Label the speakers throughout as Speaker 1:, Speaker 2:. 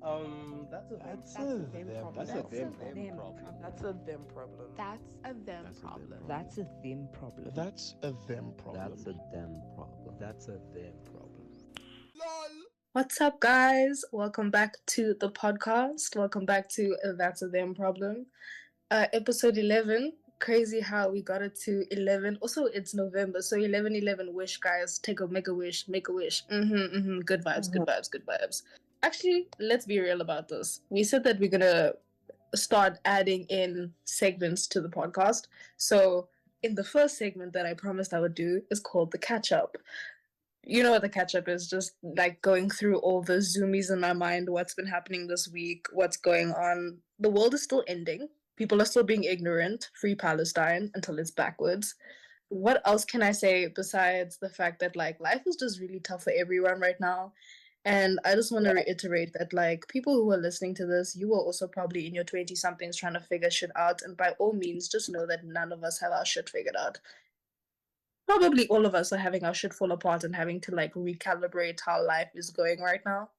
Speaker 1: That's a them problem.
Speaker 2: That's a them problem.
Speaker 3: That's a them problem.
Speaker 4: That's a them problem.
Speaker 5: That's a them problem.
Speaker 1: That's a them problem.
Speaker 5: That's a them problem. That's a them problem.
Speaker 6: What's up, guys? Welcome back to the podcast. Welcome back to That's a Them Problem. Episode 11. Crazy how we got it to 11. Also, it's November, so 11-11 wish, guys. Make a wish. Good vibes, good vibes, good vibes. Actually, let's be real about this. We said that we're gonna start adding in segments to the podcast. So, in the first segment that I promised I would do is called the catch-up. You know what the catch-up is, just like going through all the zoomies in my mind, what's been happening this week, what's going on. The world is still ending. People are still being ignorant. Free Palestine until it's backwards. What else can I say besides the fact that like life is just really tough for everyone right now? And I just want to reiterate that like people who are listening to this, you are also probably in your 20-somethings trying to figure shit out. And by all means, just know that none of us have our shit figured out. Probably all of us are having our shit fall apart and having to like recalibrate how life is going right now.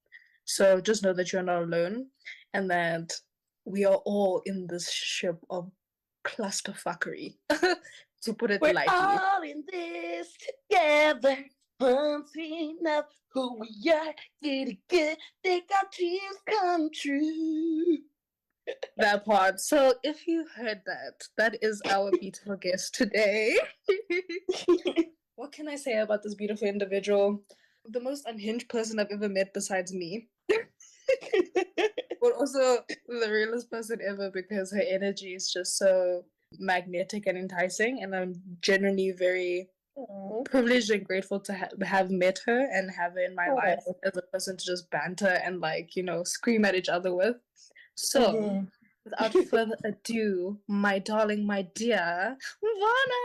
Speaker 6: So just know that you're not alone and that we are all in this ship of clusterfuckery, to put it lightly.
Speaker 3: We're all in this together. Once we know who we are, get it good, make our dreams come true.
Speaker 6: That part. So if you heard that, that is our beautiful guest today. What can I say about this beautiful individual? The most unhinged person I've ever met besides me. But also the realest person ever because her energy is just so magnetic and enticing. And I'm genuinely very privileged and grateful to have met her and have her in my life as a person to just banter and like, you know, scream at each other with. So, without further ado, my darling, my dear, Mvano!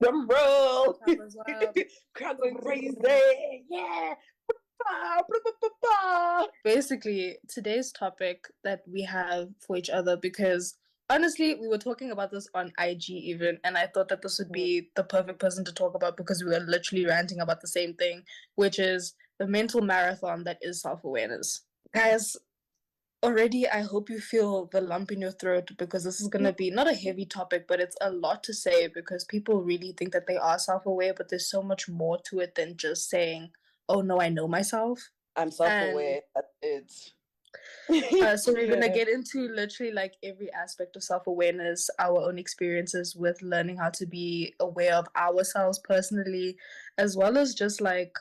Speaker 3: Drum roll! Crowd going crazy! Yeah!
Speaker 6: Basically, today's topic that we have for each other, because honestly, we were talking about this on IG even, and I thought that this would be the perfect person to talk about because we were literally ranting about the same thing, which is the mental marathon that is self-awareness. Guys, already I hope you feel the lump in your throat because this is going to be not a heavy topic, but it's a lot to say because people really think that they are self-aware, but there's so much more to it than just saying, oh no, I know myself.
Speaker 3: I'm self-aware, that's it.
Speaker 6: So we're going to get into literally like every aspect of self-awareness, our own experiences with learning how to be aware of ourselves personally, as well as just like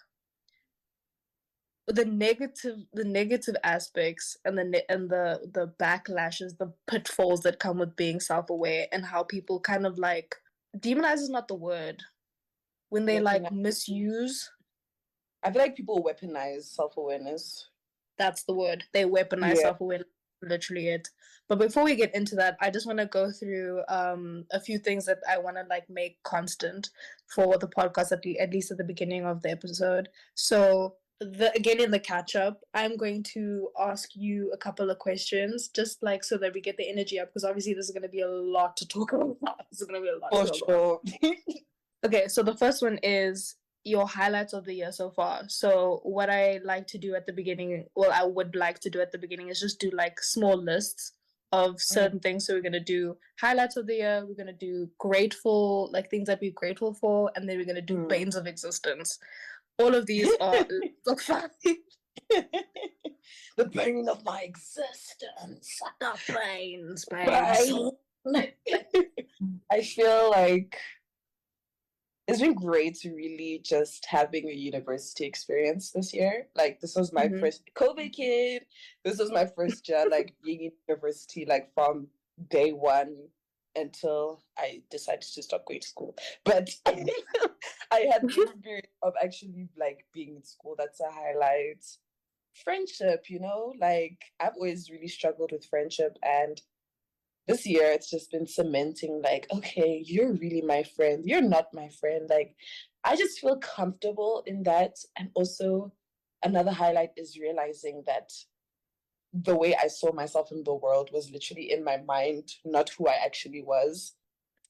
Speaker 6: the negative aspects and the backlashes, the pitfalls that come with being self-aware, and how people kind of like demonize is not the word, when they like misuse.
Speaker 3: I feel like people weaponize self-awareness.
Speaker 6: That's the word. They weaponize self-awareness, literally it. But before we get into that, I just want to go through a few things that I want to like make constant for the podcast at least at the beginning of the episode. So again in the catch-up, I'm going to ask you a couple of questions just like so that we get the energy up, because obviously this is going to be a lot to talk about. This is going to be a lot to talk about. Okay, so the first one is your highlights of the year so far. So what I like to do at the beginning, I would like to do at the beginning is just do like small lists of certain things. So we're going to do highlights of the year, we're going to do grateful, like things that we're grateful for, and then we're going to do banes of existence. All of these are look fun.
Speaker 3: The bane of my existence.
Speaker 6: The banes.
Speaker 3: I feel like it's been great to really just having a university experience this year. Like this was my first COVID kid. This was my first year like being in university, like from day one until I decided to stop going to school. But I had the experience of actually like being in school. That's a highlight. Friendship, you know, like I've always really struggled with friendship, and this year it's just been cementing like, okay, you're really my friend, you're not my friend. Like I just feel comfortable in that. And also another highlight is realizing that the way I saw myself in the world was literally in my mind, not who I actually was.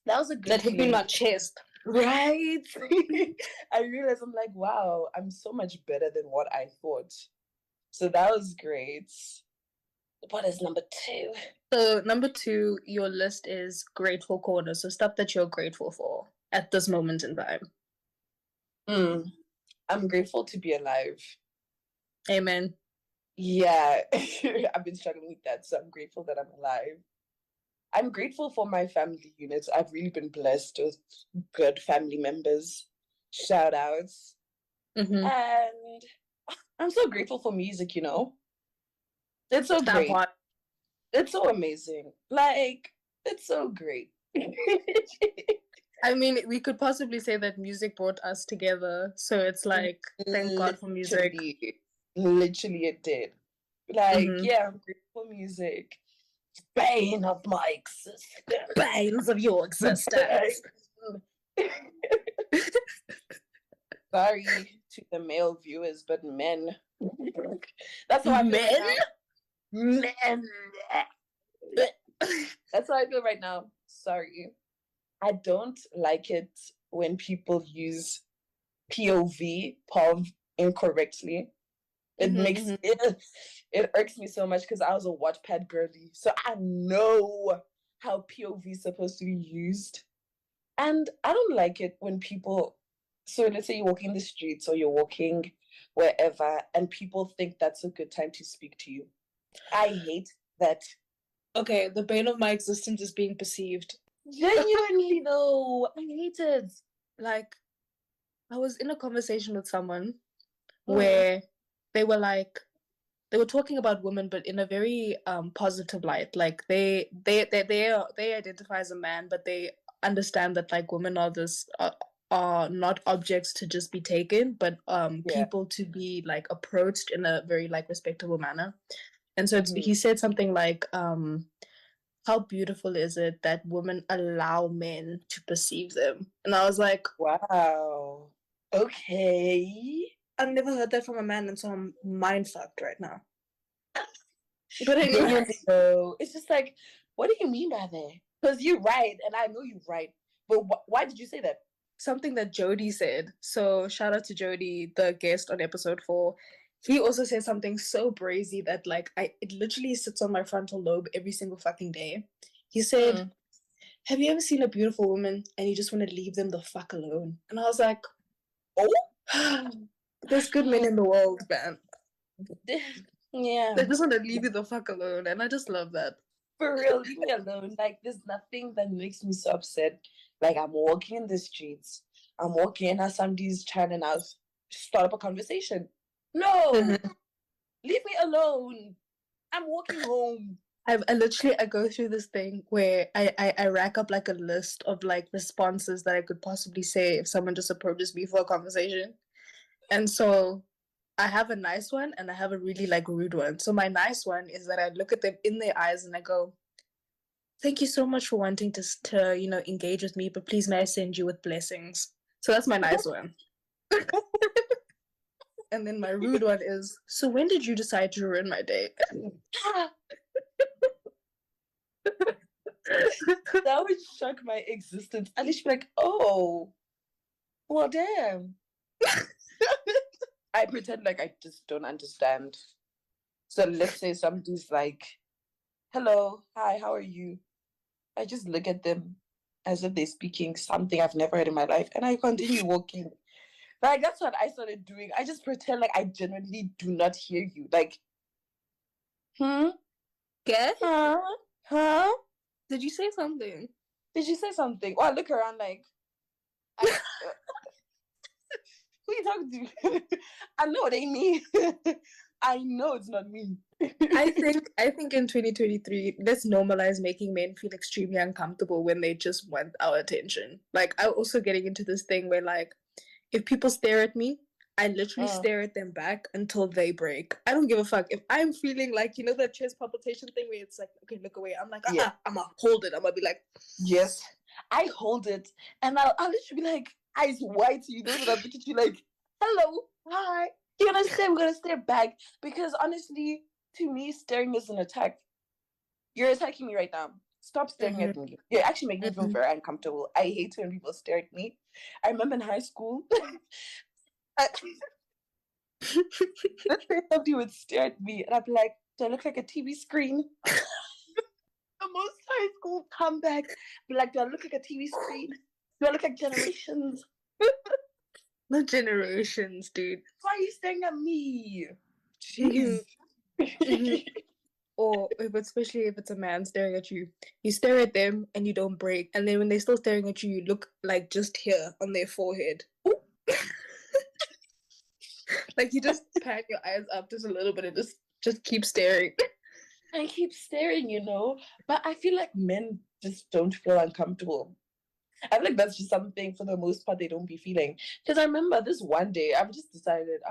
Speaker 3: That was a good
Speaker 6: That hit me in my chest.
Speaker 3: Right? I realized I'm like, wow, I'm so much better than what I thought. So that was great. What is number 2?
Speaker 6: So number 2, your list is grateful corner. So stuff that you're grateful for at this moment in time.
Speaker 3: I'm grateful to be alive.
Speaker 6: Amen.
Speaker 3: Yeah, I've been struggling with that. So I'm grateful that I'm alive. I'm grateful for my family units. I've really been blessed with good family members. Shout outs.
Speaker 6: Mm-hmm.
Speaker 3: And I'm so grateful for music, you know? It's so
Speaker 6: That
Speaker 3: great.
Speaker 6: part.
Speaker 3: It's so amazing. Like, it's so great.
Speaker 6: I mean, we could possibly say that music brought us together. So it's like, thank God for music.
Speaker 3: Literally, it did. Like, yeah, I'm grateful for music. Bane of my existence.
Speaker 6: Banes of your existence.
Speaker 3: Sorry to the male viewers, but men. That's how I feel right now. Men. That's how I feel right now. Sorry. I don't like it when people use POV incorrectly. It makes it irks me so much because I was a Wattpad girly, so I know how POV is supposed to be used, and I don't like it when people. So let's say you're walking the streets or you're walking wherever, and people think that's a good time to speak to you. I hate that.
Speaker 6: Okay, the bane of my existence is being perceived.
Speaker 3: Genuinely, though, I hate it.
Speaker 6: Like, I was in a conversation with someone where they were talking about women, but in a very positive light. Like they identify as a man, but they understand that like women are not objects to just be taken, but people to be like approached in a very like respectable manner. And so he said something like, how beautiful is it that women allow men to perceive them? And I was like,
Speaker 3: wow, okay.
Speaker 6: I've never heard that from a man, and so I'm mind fucked right now. But anyway,
Speaker 3: it's just like, what do you mean by that? Because you're right, and I know you're right. But why did you say that?
Speaker 6: Something that Jody said. So shout out to Jody, the guest on episode 4. He also said something so brazy that like it literally sits on my frontal lobe every single fucking day. He said, have you ever seen a beautiful woman and you just want to leave them the fuck alone? And I was like, oh, there's good men in the world, man.
Speaker 3: Yeah.
Speaker 6: They just want to leave you the fuck alone. And I just love that.
Speaker 3: For real, leave me alone. Like, there's nothing that makes me so upset. Like, I'm walking in the streets. I'm walking and somebody's trying to now start up a conversation. No! Leave me alone. I'm walking home.
Speaker 6: I go through this thing where I rack up like a list of like responses that I could possibly say if someone just approaches me for a conversation. And so I have a nice one and I have a really like rude one. So my nice one is that I look at them in their eyes and I go, thank you so much for wanting to you know, engage with me, but please may I send you with blessings. So that's my nice one. And then my rude one is, so when did you decide to ruin my day?
Speaker 3: That would shock my existence. At least be like, oh, well, damn. I pretend like I just don't understand. So let's say somebody's like, hello, hi, how are you? I just look at them as if they're speaking something I've never heard in my life, and I continue walking. Like, that's what I started doing. I just pretend like I genuinely do not hear you. Like,
Speaker 6: Okay.
Speaker 3: Huh?
Speaker 6: Did you say something?
Speaker 3: Did you say something? Well, I look around like, who are you talking to? I know it ain't me. I know it's not me.
Speaker 6: I think in 2023, let's normalize making men feel extremely uncomfortable when they just want our attention. Like, I'm also getting into this thing where like, if people stare at me, I literally stare at them back until they break. I don't give a fuck. If I'm feeling like, you know, that chest palpitation thing where it's like, okay, look away. I'm like, I'm gonna hold it. I'm gonna be like,
Speaker 3: yes. I hold it. And I'll literally be like, eyes wide to you. Know that I look at you like, hello, hi. You're gonna stare, I'm gonna stare back. Because honestly, to me, staring is an attack. You're attacking me right now. Stop staring at me. You actually make me feel very uncomfortable. I hate when people stare at me. I remember in high school, let's say somebody would stare at me, and I'd be like, "Do I look like a TV screen?" The most high school comeback, be like, "Do I look like a TV screen? Do I look like Generations?"
Speaker 6: Not Generations, dude.
Speaker 3: Why are you staring at me? Jeez.
Speaker 6: Or especially if it's a man staring at you, you stare at them and you don't break, and then when they're still staring at you, you look like just here on their forehead. Like you just pan your eyes up just a little bit and just keep staring.
Speaker 3: I keep staring, but I feel like men just don't feel uncomfortable. I feel like that's just something for the most part they don't be feeling. Because I remember this one day, I've just decided,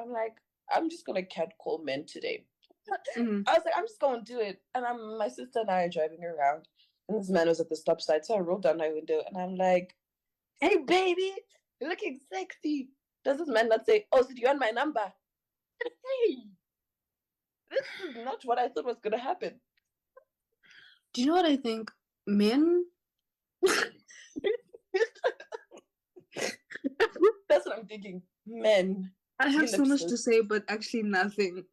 Speaker 3: I'm just gonna catcall men today. I was like, I'm just gonna do it. And my sister and I are driving around, and this man was at the stop sign. So I rolled down my window and I'm like, "Hey baby, you're looking sexy." Does this man not say, "Oh, so do you want my number?" Hey, this is not what I thought was gonna happen.
Speaker 6: Do you know what I think? Men.
Speaker 3: That's what I'm thinking. Men.
Speaker 6: I have so much to say, but actually nothing.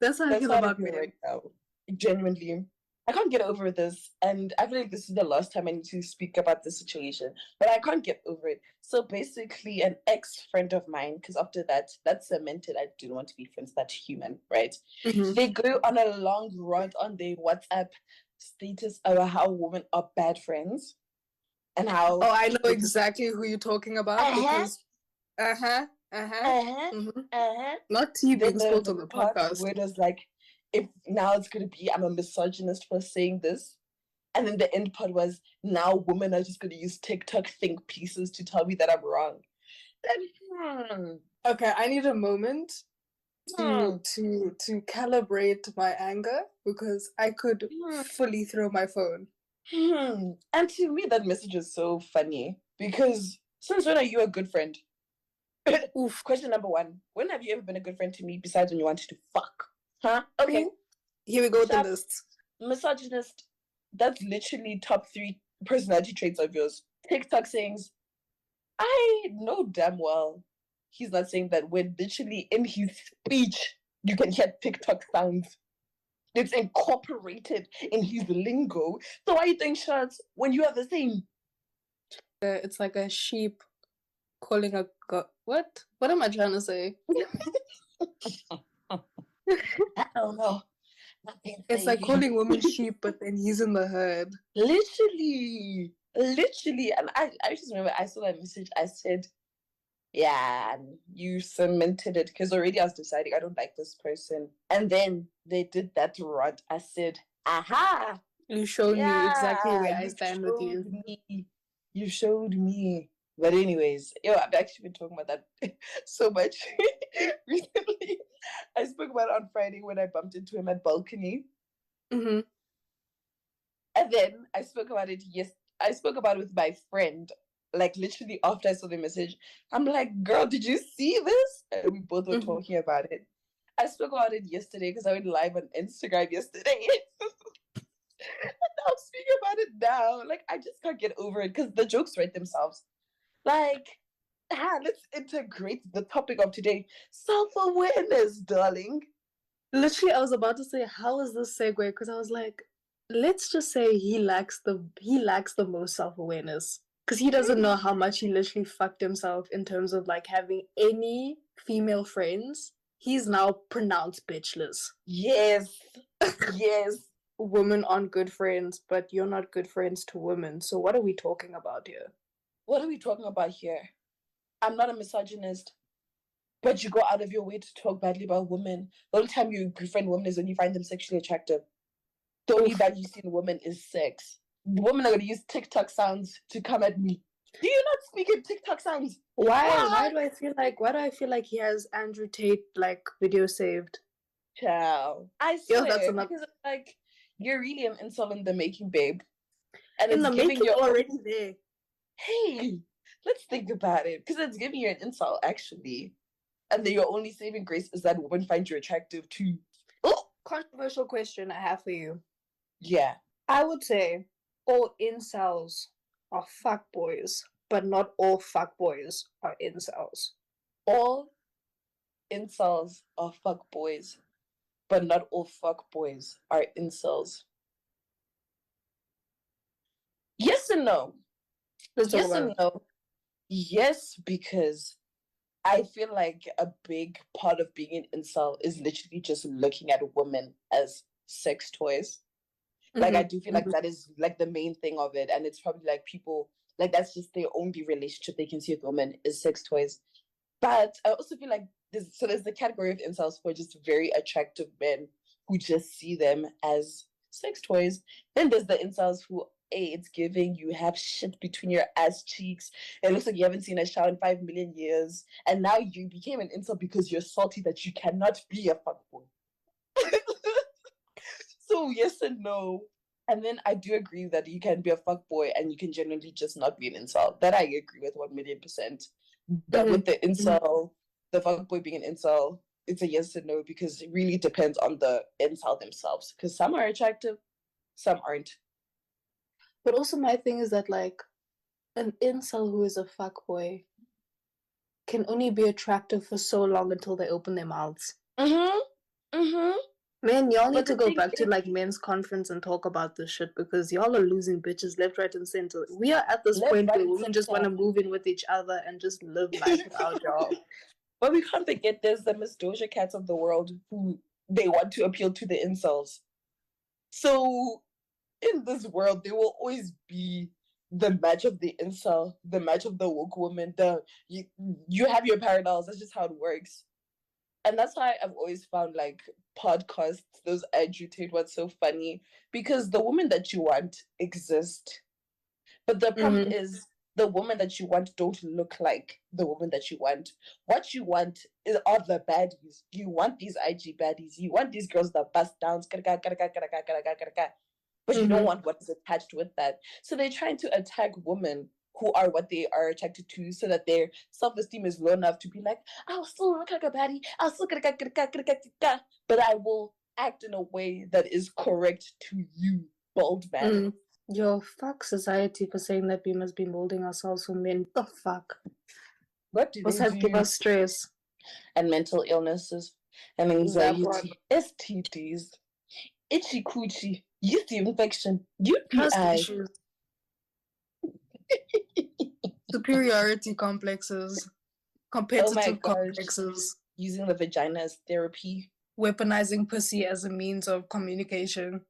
Speaker 6: That's how I feel about men
Speaker 3: right now. Genuinely, I can't get over this, and I feel like this is the last time I need to speak about this situation. But I can't get over it. So basically, an ex-friend of mine, because after that cemented I didn't want to be friends. That's human, right? They go on a long rant on their WhatsApp status about how women are bad friends, and how.
Speaker 6: Oh, I know exactly who you're talking about because. Not tea being spilled on the podcast.
Speaker 3: Where it was like, if now it's going to be, I'm a misogynist for saying this. And then the end part was, now women are just going to use TikTok think pieces to tell me that I'm wrong. Then,
Speaker 6: Okay, I need a moment to calibrate my anger because I could fully throw my phone.
Speaker 3: And to me, that message is so funny because since when are you a good friend? Oof. Question number 1. When have you ever been a good friend to me besides when you wanted to fuck? Huh? Okay.
Speaker 6: Here we go with the list.
Speaker 3: Misogynist. That's literally top 3 personality traits of yours. TikTok sayings. I know damn well he's not saying that when literally in his speech you can hear TikTok sounds. It's incorporated in his lingo. So why are you doing shots when you are the same?
Speaker 6: It's like a sheep calling a goat. What? What am I trying to say?
Speaker 3: I don't know.
Speaker 6: It's like calling women sheep, but then he's in the herd.
Speaker 3: Literally. And I just remember I saw that message. I said, yeah, you cemented it. Because already I was deciding I don't like this person. And then they did that rod. I said, aha.
Speaker 6: You showed me exactly where I stand with you.
Speaker 3: You showed me. But anyways, I've actually been talking about that so much recently. I spoke about it on Friday when I bumped into him at balcony. And then I spoke about it I spoke about it with my friend, like literally after I saw the message. I'm like, girl, did you see this? And we both were talking about it. I spoke about it yesterday because I went live on Instagram yesterday. I'm speaking about it now. Like, I just can't get over it because the jokes write themselves. Like, let's integrate the topic of today. Self-awareness, darling.
Speaker 6: Literally, I was about to say, how is this segue? Because I was like, let's just say he lacks the most self-awareness. Because he doesn't know how much he literally fucked himself in terms of like having any female friends. He's now pronounced bitchless.
Speaker 3: Yes. Yes.
Speaker 6: Women aren't good friends, but you're not good friends to women. So what are we talking about here?
Speaker 3: What are we talking about here? I'm not a misogynist, but you go out of your way to talk badly about women. The only time you befriend women is when you find them sexually attractive. The only value you see in women is sex. Women are going to use TikTok sounds to come at me. Do you not speak in TikTok sounds?
Speaker 6: Why do I feel like he has Andrew Tate like video saved?
Speaker 3: Ciao. I swear, because it's like you're really an insult in the making, babe. And
Speaker 6: in the making, you're already there.
Speaker 3: Hey, let's think about it, because it's giving you an insult actually, and then your only saving grace is that women find you attractive too.
Speaker 6: Oh, controversial question I have for you.
Speaker 3: Yeah,
Speaker 6: I would say all incels are fuckboys, but not all fuckboys are incels.
Speaker 3: All incels are fuckboys, but not all fuckboys are incels. Yes and no.
Speaker 6: Let's talk
Speaker 3: Yes
Speaker 6: about
Speaker 3: and
Speaker 6: it.
Speaker 3: no. Yes, because I feel like a big part of being an incel is literally just looking at women as sex toys. Like, I do feel like that is like the main thing of it. And it's probably like people, like, that's just their only relationship they can see with women is sex toys. But I also feel like there's the category of incels for just very attractive men who just see them as sex toys. Then there's the incels who, hey, it's giving, you have shit between your ass cheeks. It looks like you haven't seen a shower in 5 million years. And now you became an incel because you're salty that you cannot be a fuckboy. So yes and no. And then I do agree that you can be a fuckboy and you can generally just not be an incel. That I agree with 1,000,000%. But with the incel, the fuckboy being an incel, it's a yes and no because it really depends on the incel themselves. Because some are attractive, some aren't.
Speaker 6: But also my thing is that like an incel who is a fuckboy can only be attractive for so long until they open their mouths. Man, y'all need to go back to like men's conference and talk about this shit because y'all are losing bitches left, right, and center. We are at this point where women just want to move in with each other and just live life without y'all.
Speaker 3: But we can't forget there's the Miss Doja Cats of the world who they want to appeal to the incels. So in this world, there will always be the match of the incel, the match of the woke woman. You have your parallels. That's just how it works. And that's why I've always found like podcasts, those Andrew Tate ones, so funny because the women that you want exist, but the problem is the women that you want don't look like the woman that you want. What you want are the baddies. You want these IG baddies. You want these girls that bust downs, but you don't want what is attached with that. So they're trying to attack women who are what they are attracted to so that their self-esteem is low enough to be like, I'll still look like a baddie, I'll still but I will act in a way that is correct to you, bold man.
Speaker 6: Yo, fuck society for saying that we must be molding ourselves for men. The fuck?
Speaker 3: What do
Speaker 6: What's
Speaker 3: they
Speaker 6: that give us stress?
Speaker 3: And mental illnesses and anxiety, STDs, itchy coochie, yeast infection, UTI.
Speaker 6: Superiority complexes, competitive complexes,
Speaker 3: using the vagina as therapy,
Speaker 6: weaponizing pussy as a means of communication,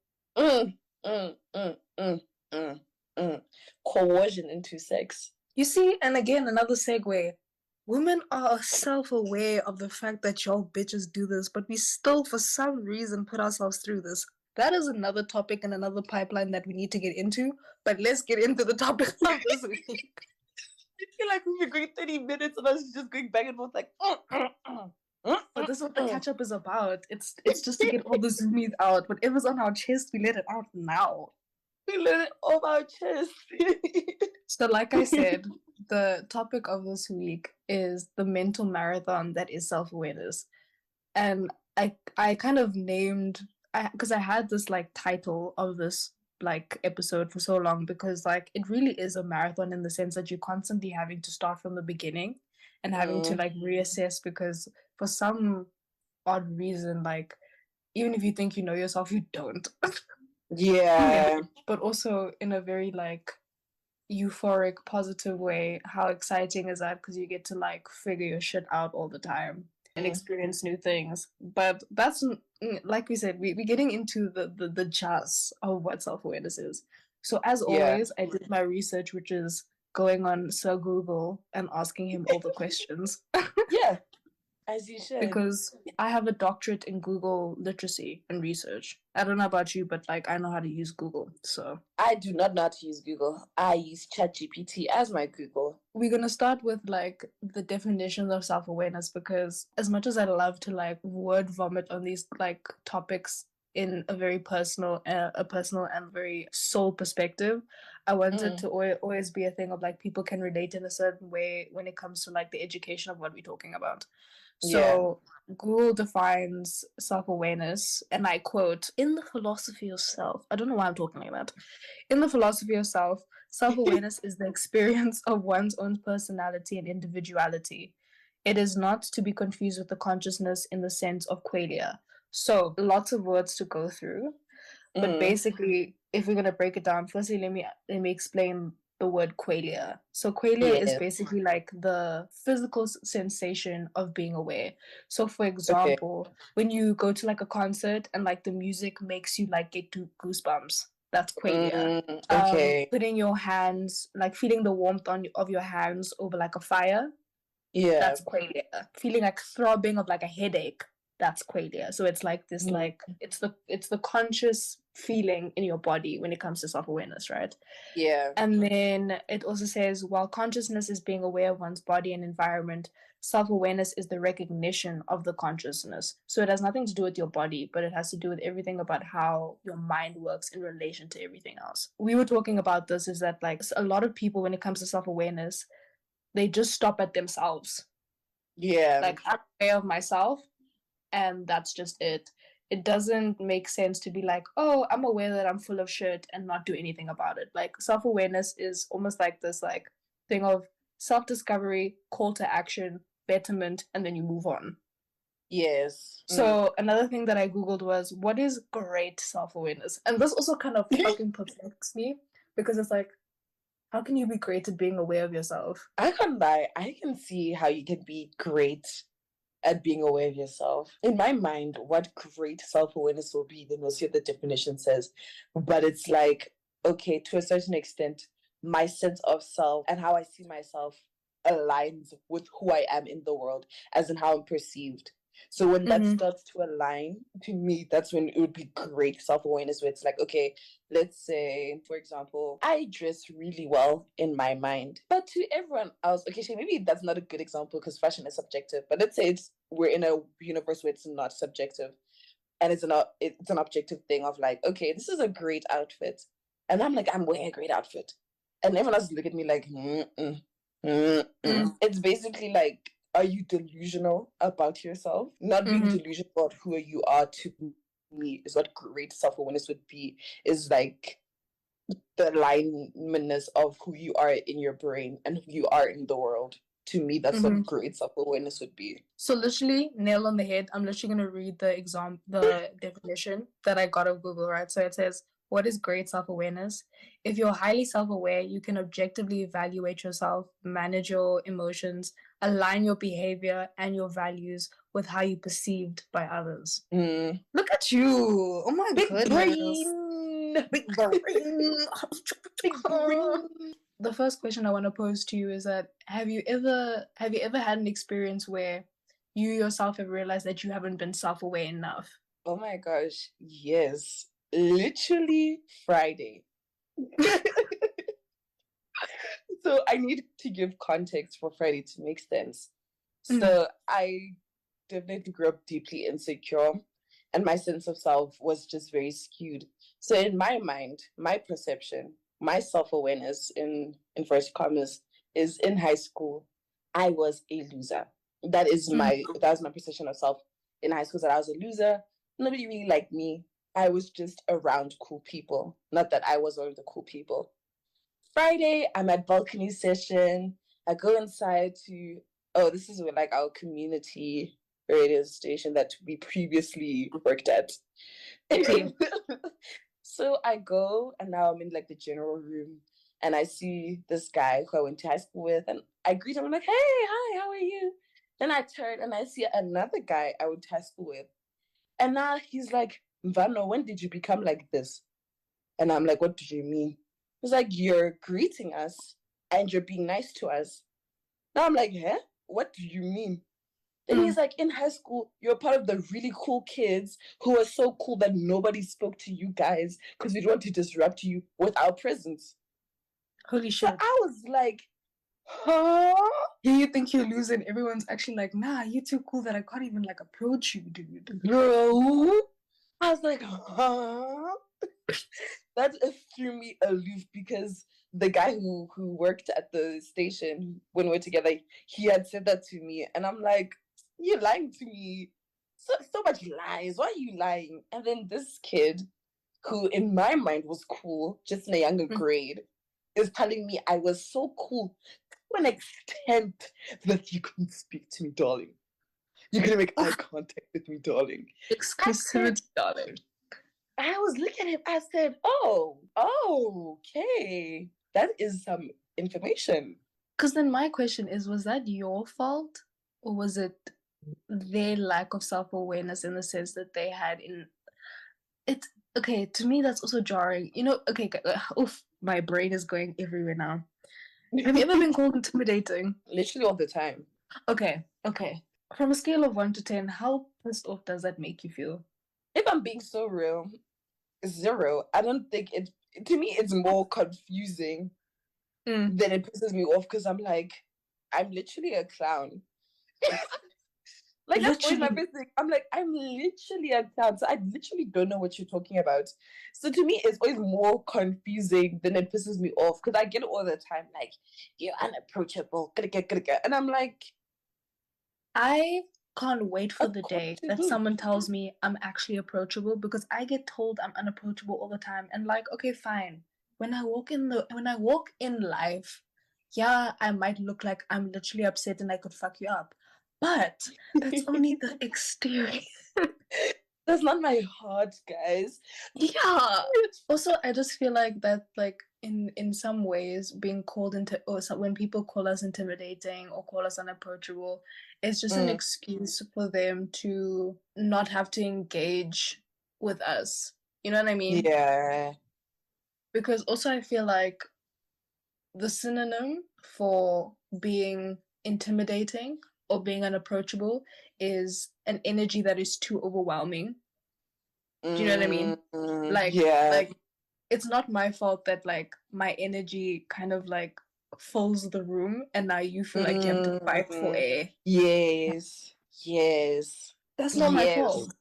Speaker 3: coercion into sex.
Speaker 6: You see, and again, another segue. Women are self-aware of the fact that y'all bitches do this, but we still, for some reason, put ourselves through this. That is another topic and another pipeline that we need to get into, but let's get into the topic of this week.
Speaker 3: I feel like we've been going 30 minutes of us just going back and forth like,
Speaker 6: But this is what the catch-up is about. It's just to get all the zoomies out. Whatever's on our chest, we let it out now.
Speaker 3: We let it off our chest.
Speaker 6: So like I said, the topic of this week is the mental marathon that is self-awareness. And I kind of named, because I had this like title of this like episode for so long because like it really is a marathon in the sense that you're constantly having to start from the beginning and having to like reassess because for some odd reason, like even if you think you know yourself, you don't.
Speaker 3: Yeah.
Speaker 6: But also in a very like euphoric, positive way. How exciting is that? Because you get to like figure your shit out all the time and experience new things. But that's like we said, we're getting into the jazz of what self-awareness is. So as always, I did my research, which is going on Sir Google and asking him all the questions.
Speaker 3: Yeah. As you should.
Speaker 6: Because I have a doctorate in Google literacy and research. I don't know about you, but like I know how to use Google. So
Speaker 3: I do not know how to use Google. I use ChatGPT as my Google.
Speaker 6: We're gonna start with like the definitions of self-awareness because as much as I love to like word vomit on these like topics in a very personal and very soul perspective, I want it to always be a thing of like people can relate in a certain way when it comes to like the education of what we're talking about. So Google defines self-awareness, and I quote, in the philosophy of self, I don't know why I'm talking like that. In the philosophy of self, self-awareness is the experience of one's own personality and individuality. It is not to be confused with the consciousness in the sense of qualia. So lots of words to go through. But basically, if we're gonna break it down, firstly, let me explain the word qualia. So qualia is basically like the physical sensation of being aware. So for example, when you go to like a concert and like the music makes you like get goosebumps, that's qualia. Putting your hands, like feeling the warmth of your hands over like a fire, that's qualia. Feeling like throbbing of like a headache, that's qualia. So it's like this like it's the conscious feeling in your body when it comes to self-awareness, right? And then it also says, while consciousness is being aware of one's body and environment, self-awareness is the recognition of the consciousness. So it has nothing to do with your body, but it has to do with everything about how your mind works in relation to everything else. We were talking about this, is that like a lot of people, when it comes to self-awareness, they just stop at themselves. Like, I'm aware of myself, and that's just it. It doesn't make sense to be like, oh, I'm aware that I'm full of shit and not do anything about it. Like, self-awareness is almost like this like thing of self-discovery, call to action, betterment, and then you move on. So another thing that I Googled was, what is great self-awareness? And this also kind of fucking perplexes me, because it's like, how can you be great at being aware of yourself?
Speaker 3: I can't lie. I can see how you can be great at being aware of yourself. In my mind, what great self-awareness will be, then we'll see what the definition says. But it's like, okay, to a certain extent, my sense of self and how I see myself aligns with who I am in the world, as in how I'm perceived. So when that starts to align, to me, that's when it would be great self-awareness, where it's like, okay, let's say, for example, I dress really well in my mind, but to everyone else, okay, maybe that's not a good example because fashion is subjective, but let's say we're in a universe where it's not subjective, and it's an objective thing of like, okay, this is a great outfit, and I'm like, I'm wearing a great outfit, and everyone else look at me like, It's basically like, are you delusional about yourself? Not being delusional about who you are, to me, is what great self-awareness would be, is like the alignmentness of who you are in your brain and who you are in the world. To me, that's what great self-awareness would be.
Speaker 6: So literally, nail on the head. I'm literally going to read the definition that I got of Google, right? So it says, what is great self-awareness? If you're highly self-aware, you can objectively evaluate yourself, manage your emotions, align your behavior and your values with how you're perceived by others. Look at you! Oh my goodness! Big brain! Big brain! The first question I want to pose to you is that, have you ever had an experience where you yourself have realized that you haven't been self-aware enough?
Speaker 3: Oh my gosh, yes. Literally Friday. So I need to give context for Friday to make sense. So I definitely grew up deeply insecure, and my sense of self was just very skewed. So in my mind, my perception, my self-awareness in first commas is, in high school, I was a loser. That was my perception of self in high school, that I was a loser. Nobody really liked me. I was just around cool people. Not that I was one of the cool people. Friday, I'm at balcony session. I go inside to, this is like our community radio station that we previously worked at. So I go, and now I'm in like the general room, and I see this guy who I went to high school with, and I greet him. I'm like, hey, hi, how are you? Then I turn and I see another guy I went to high school with. And now he's like, Mvano, when did you become like this? And I'm like, what do you mean? He's like, you're greeting us and you're being nice to us. Now I'm like, huh? What do you mean? Then he's like, in high school, you're part of the really cool kids who are so cool that nobody spoke to you guys because we don't want to disrupt you with our presence.
Speaker 6: Holy shit.
Speaker 3: So I was like, huh?
Speaker 6: You think you're losing? Everyone's actually like, nah, you're too cool that I can't even like approach you, dude.
Speaker 3: Bro. I was like, huh? That threw me aloof, because the guy who worked at the station when we were together, he had said that to me, and I'm like, you're lying to me. So much lies. Why are you lying? And then this kid, who in my mind was cool, just in a younger grade, is telling me I was so cool to an extent that you couldn't speak to me, darling. You couldn't make eye contact with me, darling.
Speaker 6: Exclusivity, darling.
Speaker 3: I was looking at him, I said, oh, okay. That is some information.
Speaker 6: Because then my question is, was that your fault? Or was it their lack of self-awareness in the sense that they had in... It's... Okay, to me, that's also jarring. You know, okay, oof, my brain is going everywhere now. Have you ever been called intimidating?
Speaker 3: Literally all the time.
Speaker 6: Okay. From a scale of 1 to 10, how pissed off does that make you feel?
Speaker 3: If I'm being so real, 0. I don't think it... To me, it's more confusing than it pisses me off because I'm like, I'm literally a clown. Like, that's always my first thing. I'm like, I'm literally a clown. So I literally don't know what you're talking about. So to me, it's always more confusing than it pisses me off. Because I get it all the time. Like, you're unapproachable. And I'm like...
Speaker 6: I can't wait for the day that someone tells me I'm actually approachable, because I get told I'm unapproachable all the time. And like, okay, fine. When I walk in life, yeah, I might look like I'm literally upset and I could fuck you up. But that's only the exterior.
Speaker 3: That's not my heart, guys.
Speaker 6: Yeah. Also, I just feel like that, like, in some ways, being called into, or when people call us intimidating or call us unapproachable, it's just an excuse for them to not have to engage with us. You know what I mean?
Speaker 3: Yeah.
Speaker 6: Because also I feel like the synonym for being intimidating or being unapproachable is an energy that is too overwhelming. Do you know what I mean? Like, like, it's not my fault that like my energy kind of like fills the room and now you feel like you have to fight for air.
Speaker 3: Yes.
Speaker 6: That's not my fault.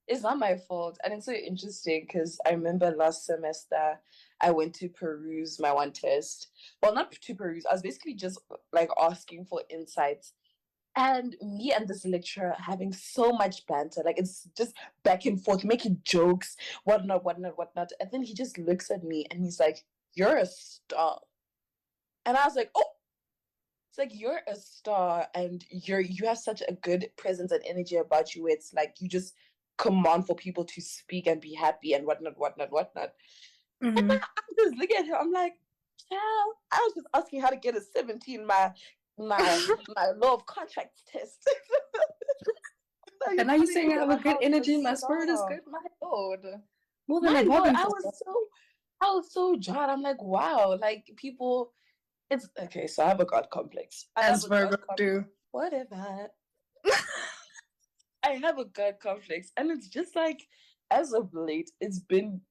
Speaker 3: It's not my fault. And it's so interesting because I remember last semester I went to peruse my one test. Well, not to peruse. I was basically just like asking for insights. And me and this lecturer having so much banter, like it's just back and forth, making jokes, whatnot. And then he just looks at me and he's like, "You're a star." And I was like, "Oh," it's like, "You're a star, and you have such a good presence and energy about you. It's like you just command for people to speak and be happy and whatnot." And I'm just looking at him. I'm like, "Child, I was just asking how to get a 17 my law of contracts test."
Speaker 6: And now you're saying I have a good energy, my spirit is good. My lord. More than I
Speaker 3: was so jarred. I'm like, wow, like people, it's okay. So I have a god complex.
Speaker 6: As Virgo do.
Speaker 3: Whatever. I have a god complex, and it's just like, as of late, it's been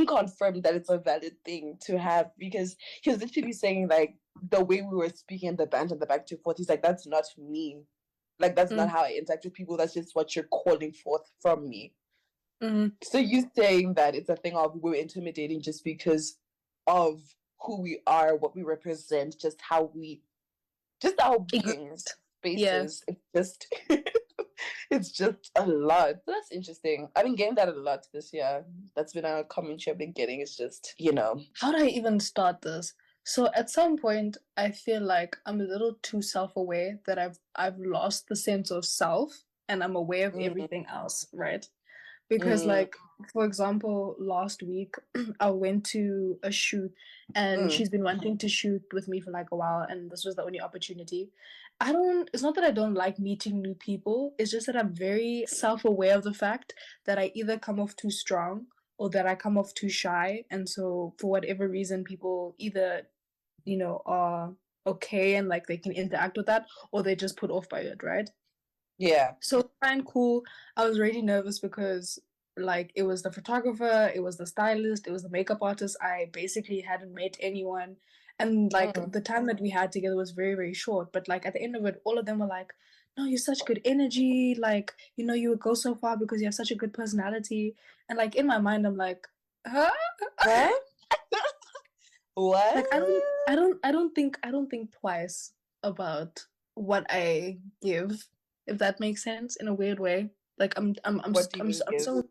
Speaker 3: confirmed that it's a valid thing to have, because he was literally saying like the way we were speaking in the band in the back to forth, he's like, that's not me. Like, that's not how I interact with people. That's just what you're calling forth from me. So you saying that it's a thing of we're intimidating just because of who we are, what we represent, just our beings, spaces. Yeah. It's just a lot. That's interesting. I've been getting that a lot this year. That's been a commentary I've been getting. It's just,
Speaker 6: How do I even start this? So at some point, I feel like I'm a little too self-aware that I've lost the sense of self and I'm aware of everything else, right? Because like, for example, last week I went to a shoot and she's been wanting to shoot with me for like a while, and this was the only opportunity. It's not that I don't like meeting new people, it's just that I'm very self-aware of the fact that I either come off too strong or that I come off too shy. And so for whatever reason, people either, are okay and like they can interact with that, or they just put off by it, right?
Speaker 3: Yeah.
Speaker 6: So fine, cool. I was really nervous because like it was the photographer, it was the stylist, it was the makeup artist. I basically hadn't met anyone. And like the time that we had together was very, very short. But like at the end of it, all of them were like, "No, you're such good energy. Like, you would go so far because you have such a good personality." And like in my mind, I'm like, huh?
Speaker 3: What?
Speaker 6: Like I don't think twice about what I give. if that makes sense, in a weird way. Like
Speaker 3: What do you mean,
Speaker 6: I'm
Speaker 3: give?
Speaker 6: so,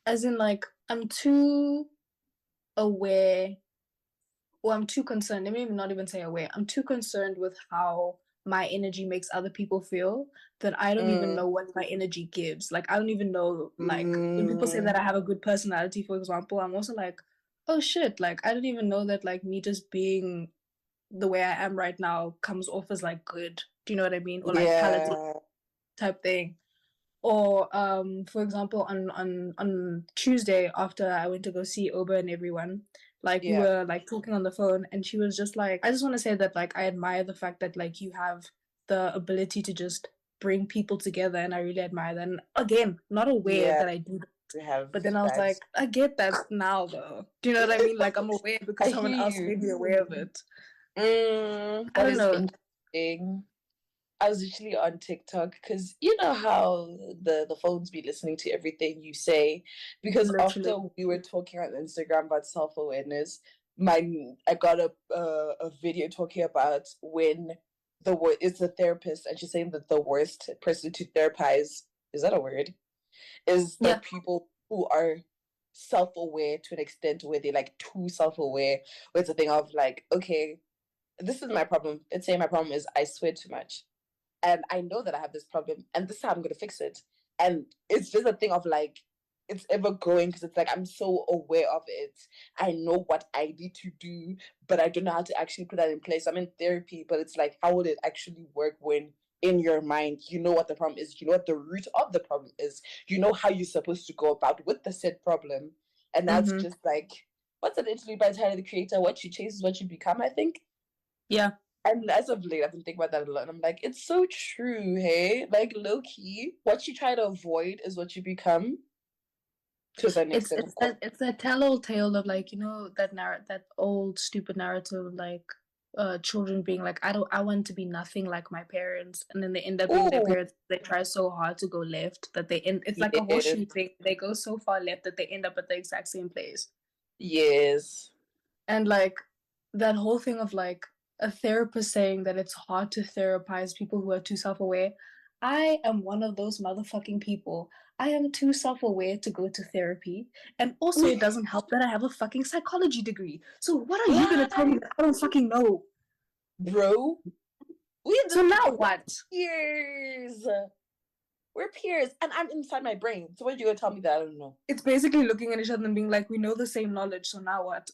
Speaker 6: as in like I'm too aware, or I'm too concerned. Let me not even say aware. I'm too concerned with how my energy makes other people feel that I don't even know what my energy gives. Like I don't even know, like when people say that I have a good personality, for example, I'm also like, oh shit, like I don't even know that like me just being the way I am right now comes off as like good. Do you know what I mean? Or like palatable
Speaker 3: Yeah.
Speaker 6: type thing. Or for example, on Tuesday after I went to go see Oba and everyone, like we
Speaker 3: Yeah.
Speaker 6: were like talking on the phone, and she was just like, I just want to say that like I admire the fact that like you have the ability to just bring people together, and I really admire that. And again, not aware
Speaker 3: Yeah.
Speaker 6: that I do that,
Speaker 3: We have
Speaker 6: but then I was like, I get that now though. Do you know what I mean? Like I'm aware because
Speaker 3: I
Speaker 6: someone
Speaker 3: hear
Speaker 6: else
Speaker 3: you.
Speaker 6: made me aware of it. I
Speaker 3: That
Speaker 6: don't
Speaker 3: is
Speaker 6: know.
Speaker 3: interesting. I was literally on TikTok because you know how the phones be listening to everything you say. Because
Speaker 6: Literally.
Speaker 3: after we were talking on Instagram about self-awareness, I got a video talking about when it's a therapist, and she's saying that the worst person to therapize, is that a word? Is the
Speaker 6: Yeah.
Speaker 3: people who are self-aware to an extent where they're like too self-aware, where it's a thing of like, okay, this is my problem. Let's say my problem is I swear too much. And I know that I have this problem, and this is how I'm going to fix it. And it's just a thing of like, it's ever growing because it's like I'm so aware of it. I know what I need to do, but I don't know how to actually put that in place. I'm in therapy, but it's like, how would it actually work when in your mind you know what the problem is, you know what the root of the problem is, you know how you're supposed to go about with the said problem. And that's just like, what's an interlude by Tyler the Creator? What you chase is what you become, I think.
Speaker 6: Yeah.
Speaker 3: And as of late, I've been thinking about that a lot. And I'm like, it's so true, hey? Like, low key, what you try to avoid is what you become to a certain extent, of course.
Speaker 6: It's that tell-all tale of like, you know, that old stupid narrative of like children being like, I want to be nothing like my parents, and then they end up being their
Speaker 3: Oh,
Speaker 6: parents. They try so hard to go left that they end, it's like a
Speaker 3: yes,
Speaker 6: horseshoe thing. They go so far left that they end up at the exact same place.
Speaker 3: yes.
Speaker 6: And like that whole thing of like a therapist saying that it's hard to therapize people who are too self-aware. I am one of those motherfucking people. I am too self-aware to go to therapy. And also it doesn't help that I have a fucking psychology degree. So what are you gonna tell me that I don't fucking know?
Speaker 3: Bro, we
Speaker 6: So now what?
Speaker 3: peers. We're peers, and I'm inside my brain. So what are you gonna tell me that I don't know?
Speaker 6: It's basically looking at each other and being like, we know the same knowledge, so now what?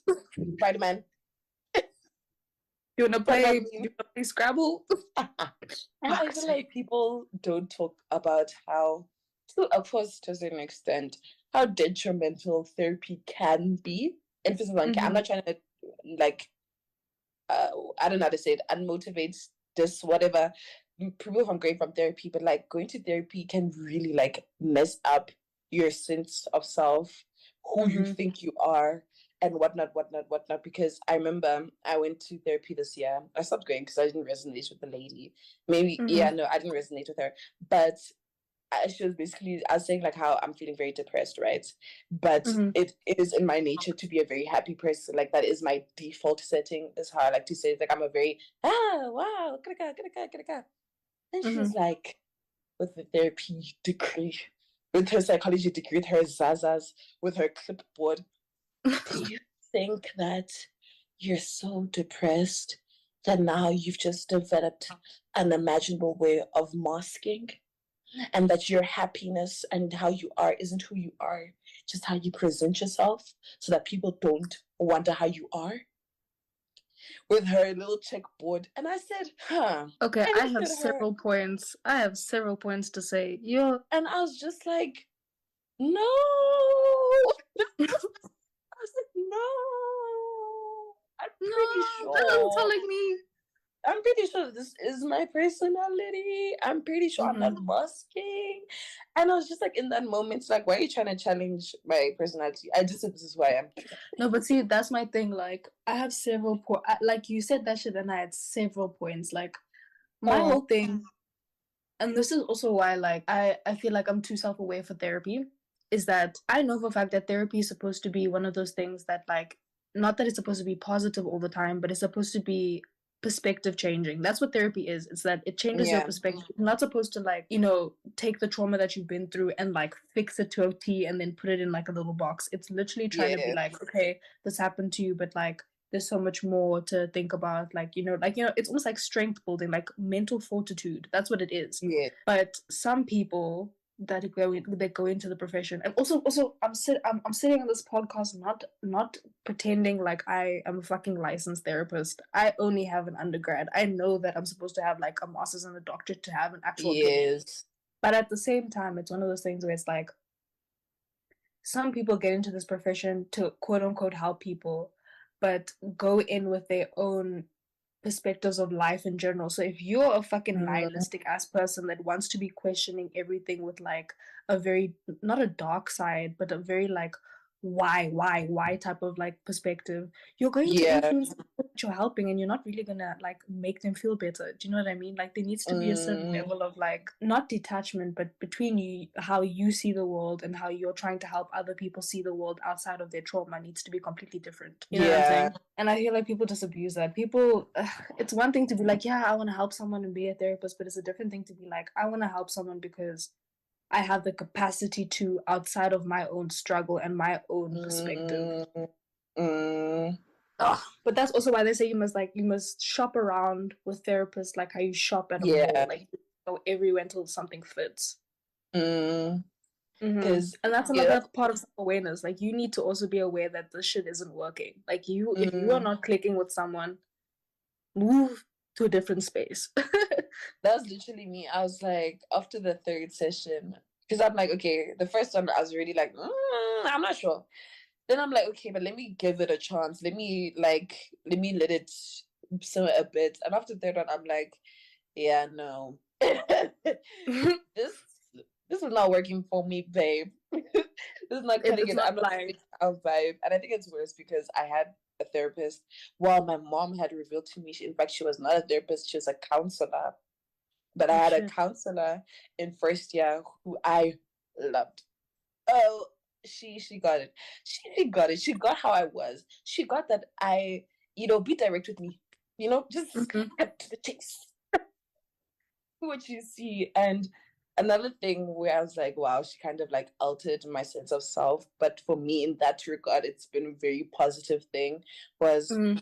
Speaker 3: Spider-Man.
Speaker 6: You wanna
Speaker 3: What does
Speaker 6: play,
Speaker 3: that mean?
Speaker 6: you wanna play Scrabble?
Speaker 3: And I feel like people don't talk about how, so of course, to a certain extent, how detrimental therapy can be. Emphasis on can. I'm not trying to, like, I don't know how to say it, unmotivate this, whatever. Prove I'm going from therapy, but like going to therapy can really like mess up your sense of self, who you think you are, and whatnot, whatnot, whatnot. Because I remember I went to therapy this year. I stopped going because I didn't resonate with the lady. Maybe, yeah, no, I didn't resonate with her. But she was basically, I was saying like how I'm feeling very depressed, right? But it is in my nature to be a very happy person. Like that is my default setting, is how I like to say it. Like I'm a very, wow, gonna. And she was like, with the therapy degree, with her psychology degree, with her zazas, with her clipboard, do you think that you're so depressed that now you've just developed an imaginable way of masking? And that your happiness and how you are isn't who you are, just how you present yourself, so that people don't wonder how you are? With her little checkboard. And I said,
Speaker 6: Okay,
Speaker 3: I
Speaker 6: I
Speaker 3: looked
Speaker 6: have
Speaker 3: at her,
Speaker 6: several points. I have several points to say.
Speaker 3: and I was just like, no. I was like, no. I'm pretty
Speaker 6: that doesn't sound
Speaker 3: sure.
Speaker 6: like me.
Speaker 3: I'm pretty sure this is my personality. I'm pretty sure I'm not masking. And I was just like, in that moment, like, why are you trying to challenge my personality? I just said, this is who I am.
Speaker 6: No, but see, that's my thing. Like, I have several like you said that shit, and I had several points. Like, my whole thing, and this is also why, like, I feel like I'm too self-aware for therapy, is that I know for a fact that therapy is supposed to be one of those things that, like, not that it's supposed to be positive all the time, but it's supposed to be perspective changing. That's what therapy is. It's that it changes your perspective. You're not supposed to like, take the trauma that you've been through and like fix it to a T and then put it in like a little box. It's literally trying to be like, okay, this happened to you, but like there's so much more to think about. Like, it's almost like strength building, like mental fortitude. That's what it is.
Speaker 3: Yeah.
Speaker 6: But some people that go into the profession, and also I'm sitting on this podcast not pretending like I am a fucking licensed therapist. I only have an undergrad. I know that I'm supposed to have like a master's and a doctorate to have an actual opinion. But at the same time, it's one of those things where it's like some people get into this profession to quote unquote help people, but go in with their own perspectives of life in general. So if you're a fucking nihilistic ass person that wants to be questioning everything with like a very, not a dark side, but a very like why type of like perspective, you're going to influence what you're helping, and you're not really gonna like make them feel better. Do you know what I mean? Like there needs to be a certain level of like not detachment, but between you, how you see the world and how you're trying to help other people see the world outside of their trauma needs to be completely different. You know what I'm saying? And I feel like people just abuse that. People, it's one thing to be like, yeah, I want to help someone and be a therapist, but it's a different thing to be like, I want to help someone because I have the capacity to outside of my own struggle and my own perspective. But that's also why they say you must shop around with therapists like how you shop at a mall, like you go everywhere until something fits. And that's another part of self-awareness. Like you need to also be aware that this shit isn't working. Like if you are not clicking with someone, move to a different space.
Speaker 3: That was literally me. I was like, after the third session, because I'm like, okay, the first one I was really like, I'm not sure. Then I'm like, okay, but let me give it a chance. Let me let it simmer a bit. And after the third one, I'm like, yeah, no. This is not working for me, babe. This is not cutting it. I'm not feeling our vibe. And I think it's worse because I had a therapist. Well, my mom had revealed to me, in fact, she was not a therapist, she was a counselor. But I had a counselor in first year who I loved. Oh, she got it. She got it. She got how I was. She got that I, be direct with me. Just cut to the chase. What you see. And another thing where I was like, wow, she kind of like altered my sense of self. But for me, in that regard, it's been a very positive thing. Was in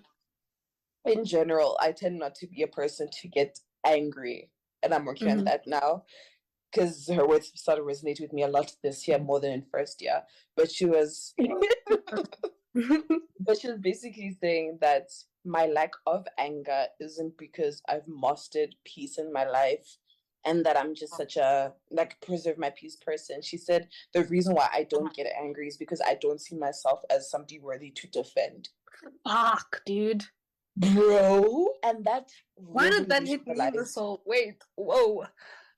Speaker 3: general, I tend not to be a person to get angry. And I'm working on that now. Because her words started resonating with me a lot this year, more than in first year. But she was basically saying that my lack of anger isn't because I've mastered peace in my life and that I'm just such a preserve my peace person. She said the reason why I don't get angry is because I don't see myself as somebody worthy to defend.
Speaker 6: Fuck, dude.
Speaker 3: Bro. And that
Speaker 6: why did that hit me in the soul? Wait, whoa.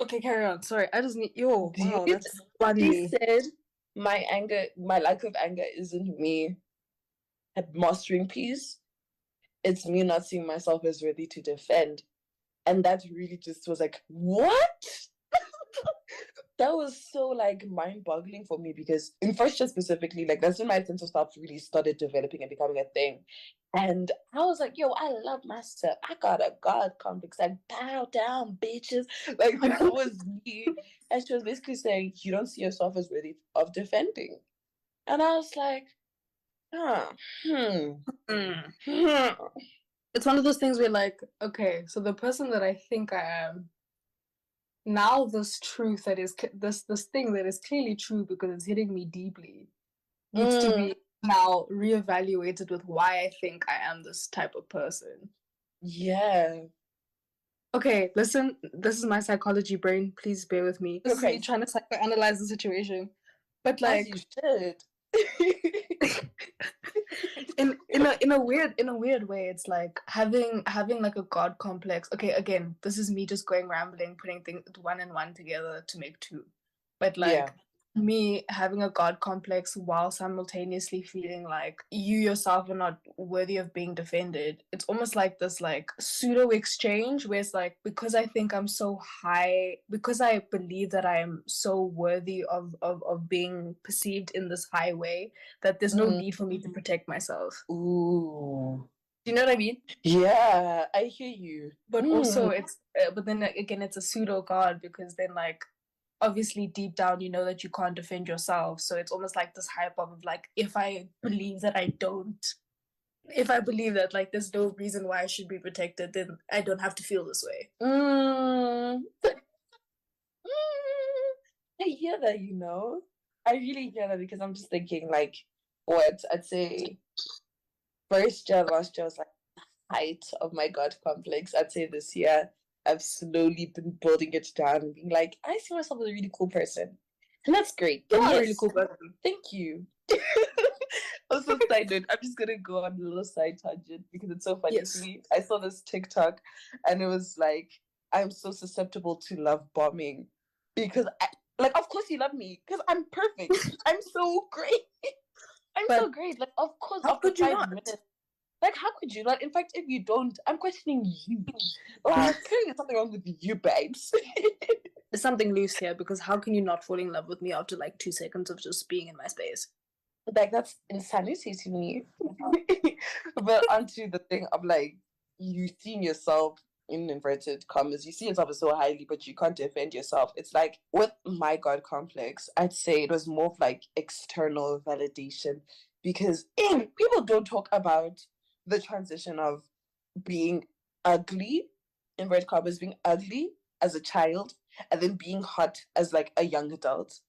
Speaker 6: Okay, carry on. Sorry, I just need wow, that's funny.
Speaker 3: She said my lack of anger isn't me mastering peace. It's me not seeing myself as ready to defend. And that really just was like, what? That was so mind-boggling for me because in first year specifically, that's when my sense of self really started developing and becoming a thing. And I was like, yo, I love myself. I got a God complex. Bow down, bitches. That was me. And she was basically saying, you don't see yourself as worthy of defending. And I was like,
Speaker 6: It's one of those things where okay, so the person that I think I am, now this truth that is, this thing that is clearly true because it's hitting me deeply, needs to be now reevaluated with why I think I am this type of person.
Speaker 3: Yeah.
Speaker 6: Okay, listen, this is my psychology brain. Please bear with me. This is me trying to psychoanalyze the situation. But
Speaker 3: as you should.
Speaker 6: in a weird way, it's like having like a God complex. Okay, again, this is me just going rambling, putting things one and one together to make two. But me having a God complex while simultaneously feeling like you yourself are not worthy of being defended. It's almost like this pseudo exchange where it's because I think I'm so high, because I believe that I am so worthy of being perceived in this high way, that there's no need for me to protect myself.
Speaker 3: Ooh.
Speaker 6: Do you know what I mean?
Speaker 3: Yeah, I hear you.
Speaker 6: But also it's but then again it's a pseudo god, because then like obviously deep down you know that you can't defend yourself, so it's almost like this hype of like, if I believe that like there's no reason why I should be protected, then I don't have to feel this way.
Speaker 3: I hear that, you know. I really hear that, because I'm just thinking like, what I'd say first year, last year was like the height of my God complex. I'd say this year I've slowly been building it down and being like, I see myself as a really cool person. And that's great.
Speaker 6: You
Speaker 3: And
Speaker 6: are a
Speaker 3: yes,
Speaker 6: really cool person.
Speaker 3: thank you. Also, side note, I'm just gonna go on a little side tangent because it's so funny
Speaker 6: Yes.
Speaker 3: to me. I saw this TikTok and it was like, I'm so susceptible to love bombing because of course you love me because I'm perfect. I'm so great.
Speaker 6: But
Speaker 3: so great. Like, of course,
Speaker 6: how
Speaker 3: after
Speaker 6: could you
Speaker 3: 5
Speaker 6: not?
Speaker 3: minutes. Like, how could you? Like, in fact, if you don't, I'm questioning you. Like, clearly there's something wrong with you, babes.
Speaker 6: There's something loose here, because how can you not fall in love with me after like 2 seconds of just being in my space?
Speaker 3: Like, that's insanity to me. But onto the thing of like, you seeing yourself in inverted commas, you see yourself as so highly, but you can't defend yourself. It's like with my God complex, I'd say it was more of like external validation, because people don't talk about the transition of being ugly, inverted commas, being ugly as a child, and then being hot as like a young adult.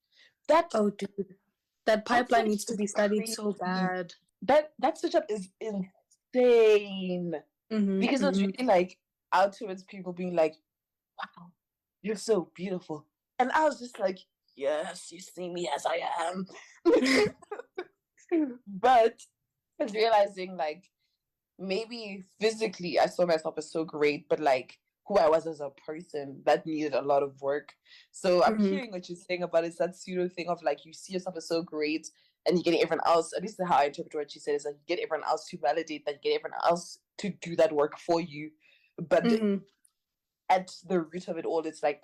Speaker 3: That
Speaker 6: Oh, dude, that pipeline needs to be studied so bad.
Speaker 3: That switch up is insane, because it's really like out towards people being like, wow, you're so beautiful. And I was just like, yes, you see me as I am. But I was realizing like, maybe physically I saw myself as so great, but like who I was as a person, that needed a lot of work. So I'm hearing what you're saying about it's that pseudo thing of like, you see yourself as so great and you're getting everyone else, at least how I interpret what you said, is like you get everyone else to validate that, you get everyone else to do that work for you. But at the root of it all, it's like,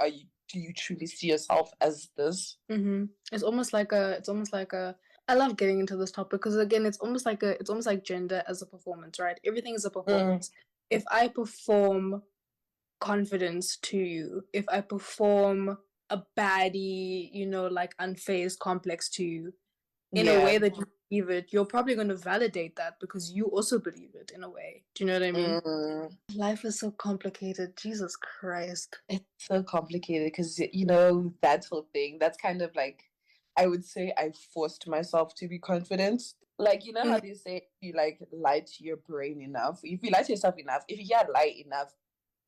Speaker 3: do you truly see yourself as this?
Speaker 6: It's almost like I love getting into this topic, because again it's almost like gender as a performance, right? Everything is a performance. If I perform confidence to you, if I perform a baddie, you know, like unfazed complex to you in a way that you believe it, you're probably going to validate that because you also believe it in a way. Do you know what I mean? Life is so complicated. Jesus Christ.
Speaker 3: It's so complicated because, you know, that whole thing, that's kind of like, I would say I forced myself to be confident. Like, you know how they say, if you like lie to your brain enough, if you lie to yourself enough, if you hear a lie enough,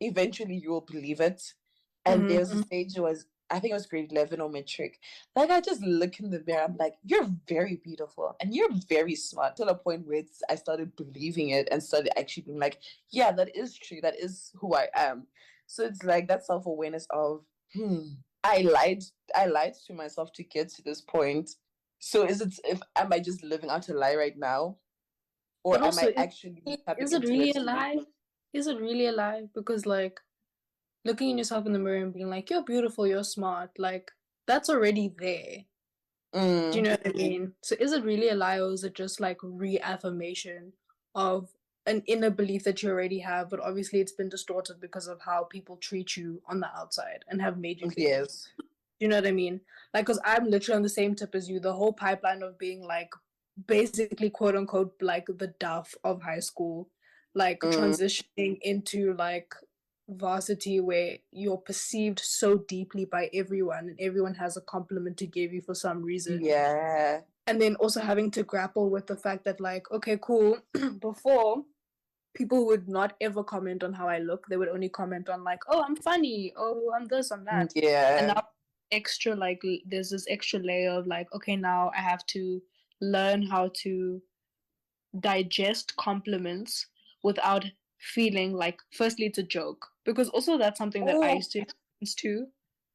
Speaker 3: eventually you will believe it. And there's a stage, it was, I think it was grade 11 or matric. Like, I just look in the mirror, I'm like, you're very beautiful and you're very smart, to the point where I started believing it and started actually being like, yeah, that is true. That is who I am. So it's like that self-awareness of, I lied to myself to get to this point. So am I just living out a lie right now? Or
Speaker 6: but
Speaker 3: am
Speaker 6: also,
Speaker 3: I actually
Speaker 6: is it really a lie? Is it really a lie? Because like, looking at yourself in the mirror and being like, you're beautiful, you're smart, like that's already there. Do you know what I mean? So is it really a lie, or is it just like reaffirmation of an inner belief that you already have, but obviously it's been distorted because of how people treat you on the outside and have made you feel?
Speaker 3: Yes.
Speaker 6: Do you know what I mean? Like, because I'm literally on the same tip as you, the whole pipeline of being like basically quote unquote like the duff of high school, like transitioning into like varsity where you're perceived so deeply by everyone and everyone has a compliment to give you for some reason.
Speaker 3: Yeah.
Speaker 6: And then also having to grapple with the fact that like, okay, cool, before people would not ever comment on how I look. They would only comment on like, oh, I'm funny, oh, I'm this, I'm that.
Speaker 3: Yeah.
Speaker 6: And now extra like there's this extra layer of like, okay, now I have to learn how to digest compliments without feeling like, firstly, it's a joke, because also that's something that I used to experience too.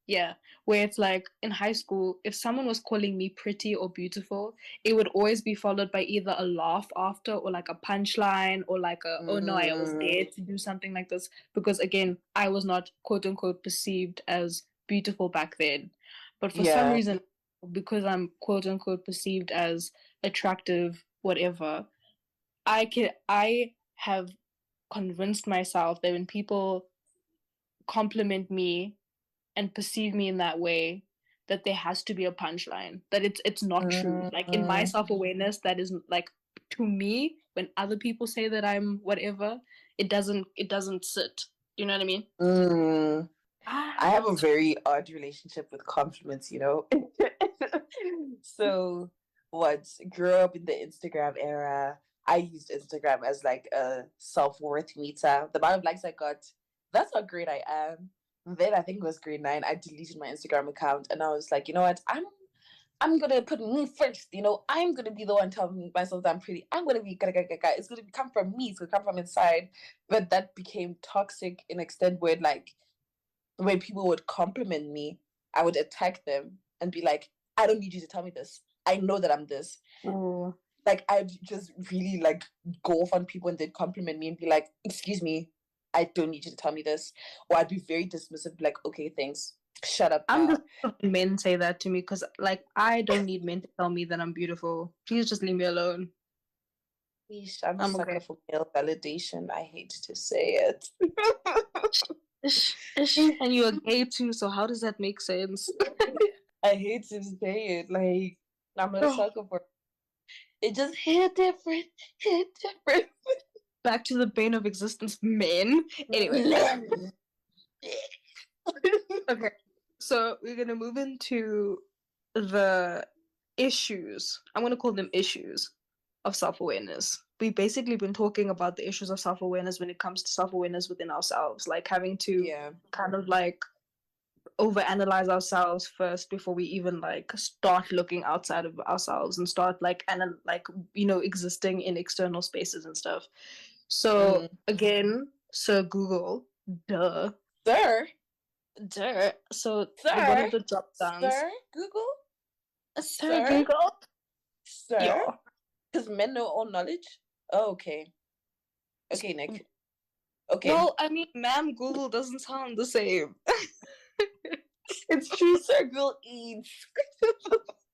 Speaker 6: Yeah, where it's like in high school, if someone was calling me pretty or beautiful, it would always be followed by either a laugh after or like a punchline or like a, oh no, I was there to do something like this, because again, I was not quote unquote perceived as beautiful back then. But for some reason, because I'm quote unquote perceived as attractive, whatever, I have convinced myself that when people compliment me and perceive me in that way, that there has to be a punchline, that it's not true. Like in my self-awareness, that is like, to me, when other people say that I'm whatever, it doesn't sit. You know what I mean?
Speaker 3: I have a very odd relationship with compliments, you know. So grew up in the Instagram era. I used Instagram as like a self-worth meter. The amount of likes I got, that's how great I am. Then I think it was grade 9, I deleted my Instagram account and I was like, you know what, I'm gonna put me first, you know, I'm gonna be the one telling myself that I'm pretty. I'm gonna be it's gonna come from me, it's gonna come from inside. But that became toxic in extent where like when people would compliment me, I would attack them and be like, I don't need you to tell me this. I know that I'm this.
Speaker 6: Oh.
Speaker 3: Like I'd just really like go off on people and they'd compliment me and be like, excuse me, I don't need you to tell me this. Or I'd be very dismissive, like, okay, thanks. Shut up now.
Speaker 6: I'm just when men say that to me because like I don't need men to tell me that I'm beautiful. Please just leave me alone.
Speaker 3: I'm a sucker for male validation. I hate to say it.
Speaker 6: And you're gay too, so how does that make sense?
Speaker 3: I hate to say it. Like, I'm a sucker for it. Just hit different.
Speaker 6: Back to the bane of existence, men. Anyway. Okay. So we're gonna move into the issues. I'm gonna call them issues of self-awareness. We've basically been talking about the issues of self-awareness when it comes to self-awareness within ourselves, like having to kind of like overanalyze ourselves first before we even like start looking outside of ourselves and start like existing in external spaces and stuff. So again, Sir Google, duh. So one of the drop downs.
Speaker 3: Sir Google?
Speaker 6: Sir Google?
Speaker 3: Sir? Because men know all knowledge? Oh, okay. Okay, Nick. Okay.
Speaker 6: Well, I mean, ma'am Google doesn't sound the same.
Speaker 3: It's true, Sir Google eats.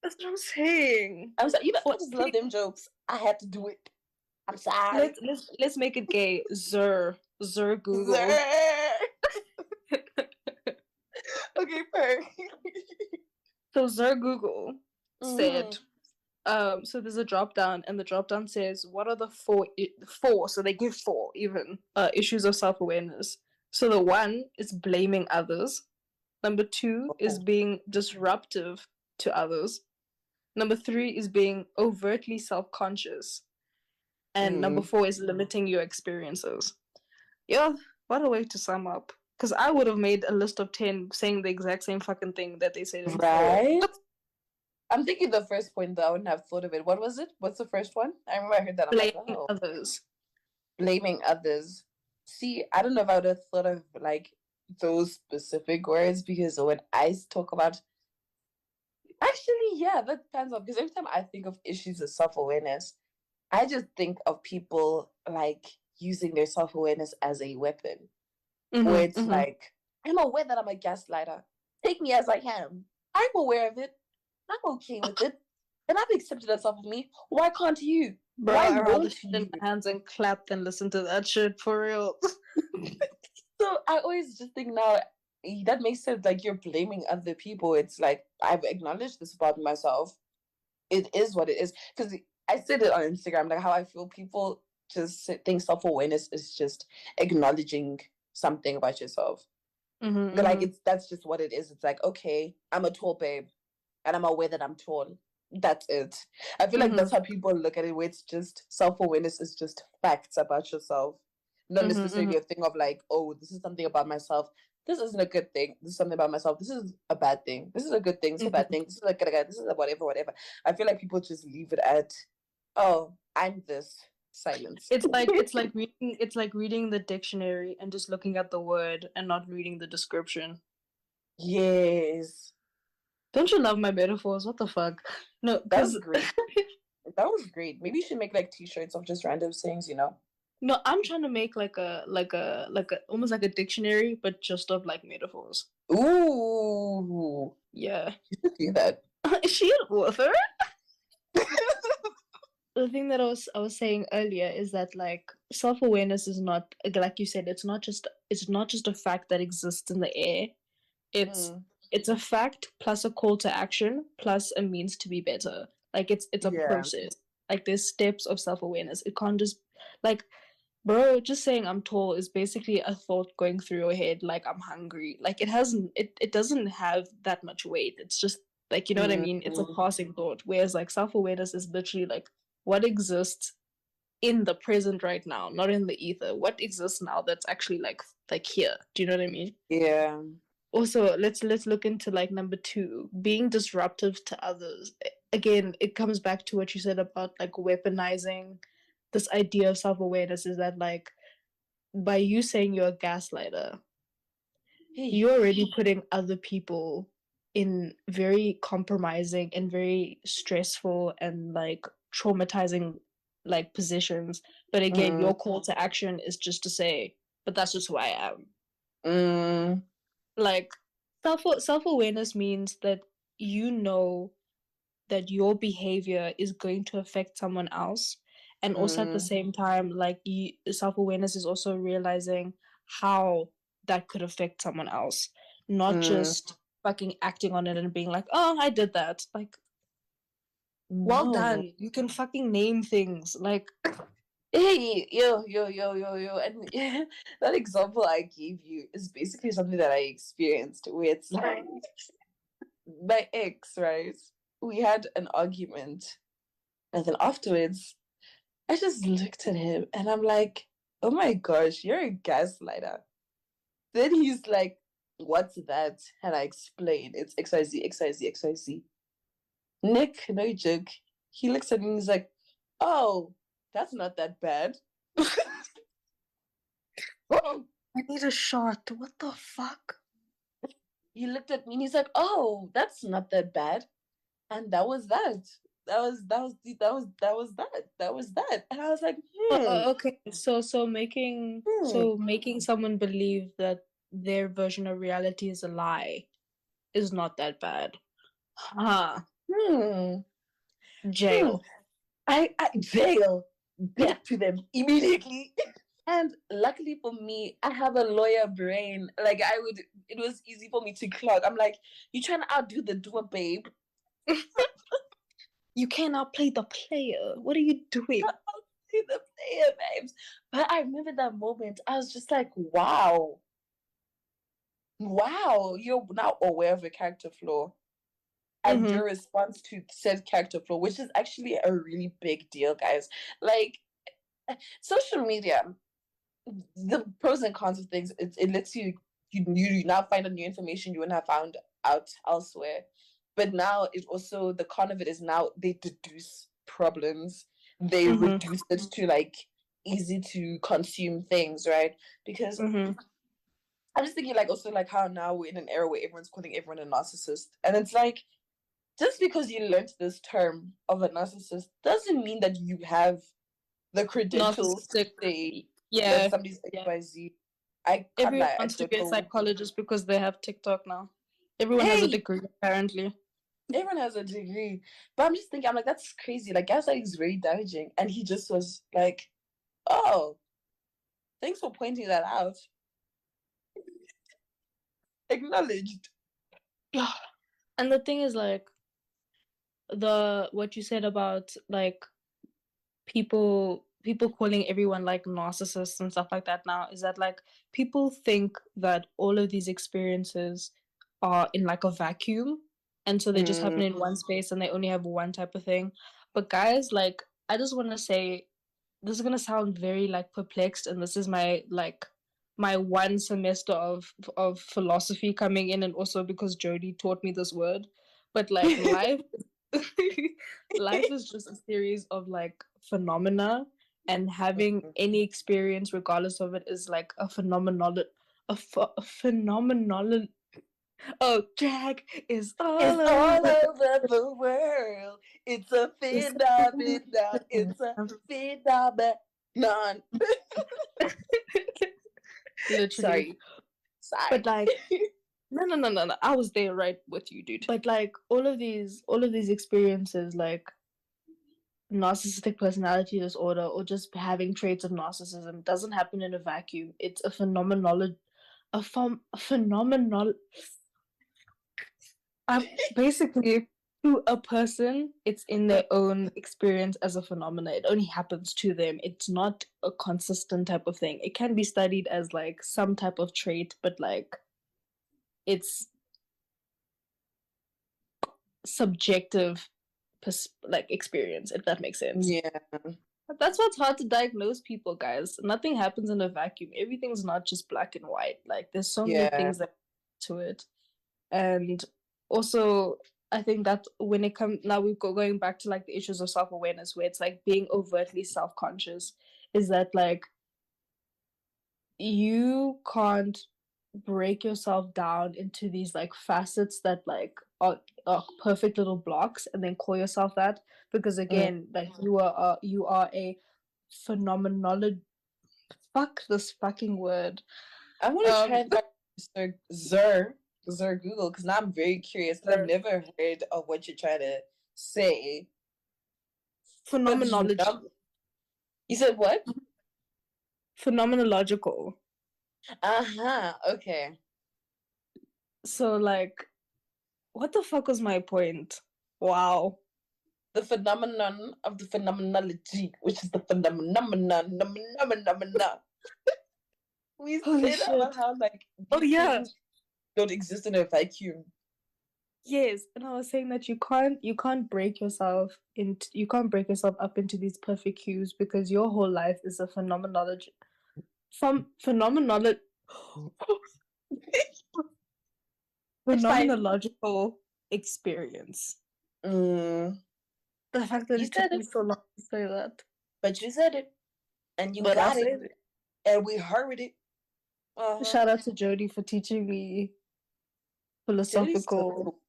Speaker 6: That's what I'm saying.
Speaker 3: I'm sorry. You know, I just love them jokes. I had to do it. I'm sorry.
Speaker 6: Let's make it gay. Zer Google.
Speaker 3: Okay, perfect.
Speaker 6: So Zer Google said, so there's a drop down, and the drop down says, what are the four? So they give 4 even issues of self awareness. So the 1 is blaming others. Number 2 is being disruptive to others. Number 3 is being overtly self conscious. And number 4 is limiting your experiences. Yeah, what a way to sum up. Because I would have made a list of 10 saying the exact same fucking thing that they said in 4.
Speaker 3: Right? I'm thinking the first point, though, I wouldn't have thought of it. What was it? What's the first one? I remember I heard that.
Speaker 6: Blaming others.
Speaker 3: Blaming others. See, I don't know if I would have thought of, like, those specific words, because when I talk about... Actually, yeah, that depends on... Because every time I think of issues of self-awareness, I just think of people, like, using their self-awareness as a weapon. Where it's like, I'm aware that I'm a gaslighter. Take me as I am. I'm aware of it. I'm okay with it. And I've accepted that stuff of me. Why can't you?
Speaker 6: Bro, I'd rather sit in my hands and clap than listen to that shit, for real.
Speaker 3: So I always just think now, that makes sense. Like, you're blaming other people. It's like, I've acknowledged this about myself. It is what it is. Because I said it on Instagram, like how I feel people just think self-awareness is just acknowledging something about yourself. But like, that's just what it is. It's like, okay, I'm a tall babe and I'm aware that I'm tall. That's it. I feel like that's how people look at it, where it's just self-awareness is just facts about yourself, not necessarily a thing of like, oh, this is something about myself, this isn't a good thing, this is something about myself, this is a bad thing, this is a good thing, this is a bad thing, this is like this is a whatever. I feel like people just leave it at, oh, I'm this. Silence.
Speaker 6: It's like reading the dictionary and just looking at the word and not reading the description.
Speaker 3: Yes.
Speaker 6: Don't you love my metaphors? What the fuck? No,
Speaker 3: that was great. That was great. Maybe you should make like t-shirts of just random sayings, you know?
Speaker 6: No, I'm trying to make like a almost like a dictionary, but just of like metaphors.
Speaker 3: Ooh.
Speaker 6: Yeah.
Speaker 3: You should do that.
Speaker 6: Is she an author? the thing that I was saying earlier is that like self-awareness is not, like you said, it's not just a fact that exists in the air. It's it's a fact plus a call to action plus a means to be better. Like it's a process. Like there's steps of self-awareness. It can't just like, bro, just saying I'm tall is basically a thought going through your head like I'm hungry. Like it doesn't have that much weight. It's just like, you know what I mean? It's a passing thought. Whereas like self-awareness is literally like what exists in the present right now, not in the ether. What exists now that's actually like here. Do you know what I mean?
Speaker 3: Yeah.
Speaker 6: Also, let's look into like number 2, being disruptive to others. Again, it comes back to what you said about like weaponizing this idea of self-awareness, is that like by you saying you're a gaslighter, you're already putting other people in very compromising and very stressful and like traumatizing like positions. But again, your call to action is just to say, but that's just who I am. Like self-awareness means that you know that your behavior is going to affect someone else, and also at the same time, like self-awareness is also realizing how that could affect someone else, not just fucking acting on it and being like, oh, I did that. Like, well done, you can fucking name things. Like,
Speaker 3: hey, yo, and that example I gave you is basically something that I experienced, where it's like my ex, right? We had an argument, and then afterwards, I just looked at him and I'm like, oh my gosh, you're a gaslighter. Then he's like, what's that? And I explained, it's XYZ, XYZ, XYZ. Nick, no joke, he looks at me and he's like, oh, that's not that bad.
Speaker 6: oh, I need a shot. What the fuck?
Speaker 3: He looked at me and he's like, oh, that's not that bad. And that was that. That was that. And I was like,
Speaker 6: okay. So making someone believe that their version of reality is a lie is not that bad. Jail.
Speaker 3: I jail. Back to them immediately. And luckily for me, I have a lawyer brain. Like it was easy for me to clock. I'm like, you trying to outdo the doer, babe.
Speaker 6: You can't outplay the player. What are you doing?
Speaker 3: Outplay the player, babes. But I remember that moment. I was just like, wow. Wow, you're now aware of a character flaw. And your response to said character flaw, which is actually a really big deal, guys. Like, social media, the pros and cons of things, it lets you now find out new information you wouldn't have found out elsewhere. But now it also, the con of it is now they deduce problems. They reduce it to like easy to consume things, right? Because I'm just thinking like also like how now we're in an era where everyone's calling everyone a narcissist. And it's like, just because you learned this term of a narcissist doesn't mean that you have the credentials to say that somebody's XYZ.
Speaker 6: Everyone wants to be a psychologist because they have TikTok now. Everyone has a degree, apparently.
Speaker 3: Everyone has a degree. But I'm just thinking, I'm like, that's crazy. Like, gaslighting is very damaging. And he just was like, oh, thanks for pointing that out. Acknowledged.
Speaker 6: Yeah. And the thing is, like, what you said about, like, people calling everyone like narcissists and stuff like that now is that like people think that all of these experiences are in like a vacuum, and so they just happen in one space and they only have one type of thing. But guys, like, I just want to say, this is going to sound very like perplexed, and this is my one semester of philosophy coming in, and also because Jody taught me this word. But like life is just a series of like phenomena, and having any experience regardless of it is like a phenomenal. Oh, drag is all over
Speaker 3: the world. It's a phenomenon. It's a phenomenon.
Speaker 6: Literally. Sorry. But like, no. I was there right with you, dude. But like all of these experiences, like narcissistic personality disorder or just having traits of narcissism doesn't happen in a vacuum. It's a phenomenal. Basically, to a person, it's in their own experience as a phenomena. It only happens to them. It's not a consistent type of thing. It can be studied as like some type of trait, but like it's subjective like experience, if that makes sense.
Speaker 3: Yeah.
Speaker 6: That's what's hard to diagnose people, guys. Nothing happens in a vacuum. Everything's not just black and white. Like there's so many things that to it. And also I think that when it comes now we're going back to like the issues of self-awareness where it's like being overtly self-conscious is that like you can't break yourself down into these like facets that like are perfect little blocks and then call yourself that, because again like you are a phenomenology. Fuck this fucking word.
Speaker 3: I want to try and find Zer Google, because now I'm very curious because I've never heard of what you're trying to say.
Speaker 6: Phenomenology.
Speaker 3: You said what?
Speaker 6: Phenomenological.
Speaker 3: Okay.
Speaker 6: So like, what the fuck was my point? Wow.
Speaker 3: The phenomenon of the phenomenology, which is the phenomenon. We said about how like things don't exist in a vacuum.
Speaker 6: Yes, and I was saying that you can't break yourself up into these perfect cues because your whole life is a phenomenology. Phenomenological experience. The fact that it took me so long to say that.
Speaker 3: But you said it. And you got it. And we heard it.
Speaker 6: Shout out to Jody for teaching me philosophical. So cool.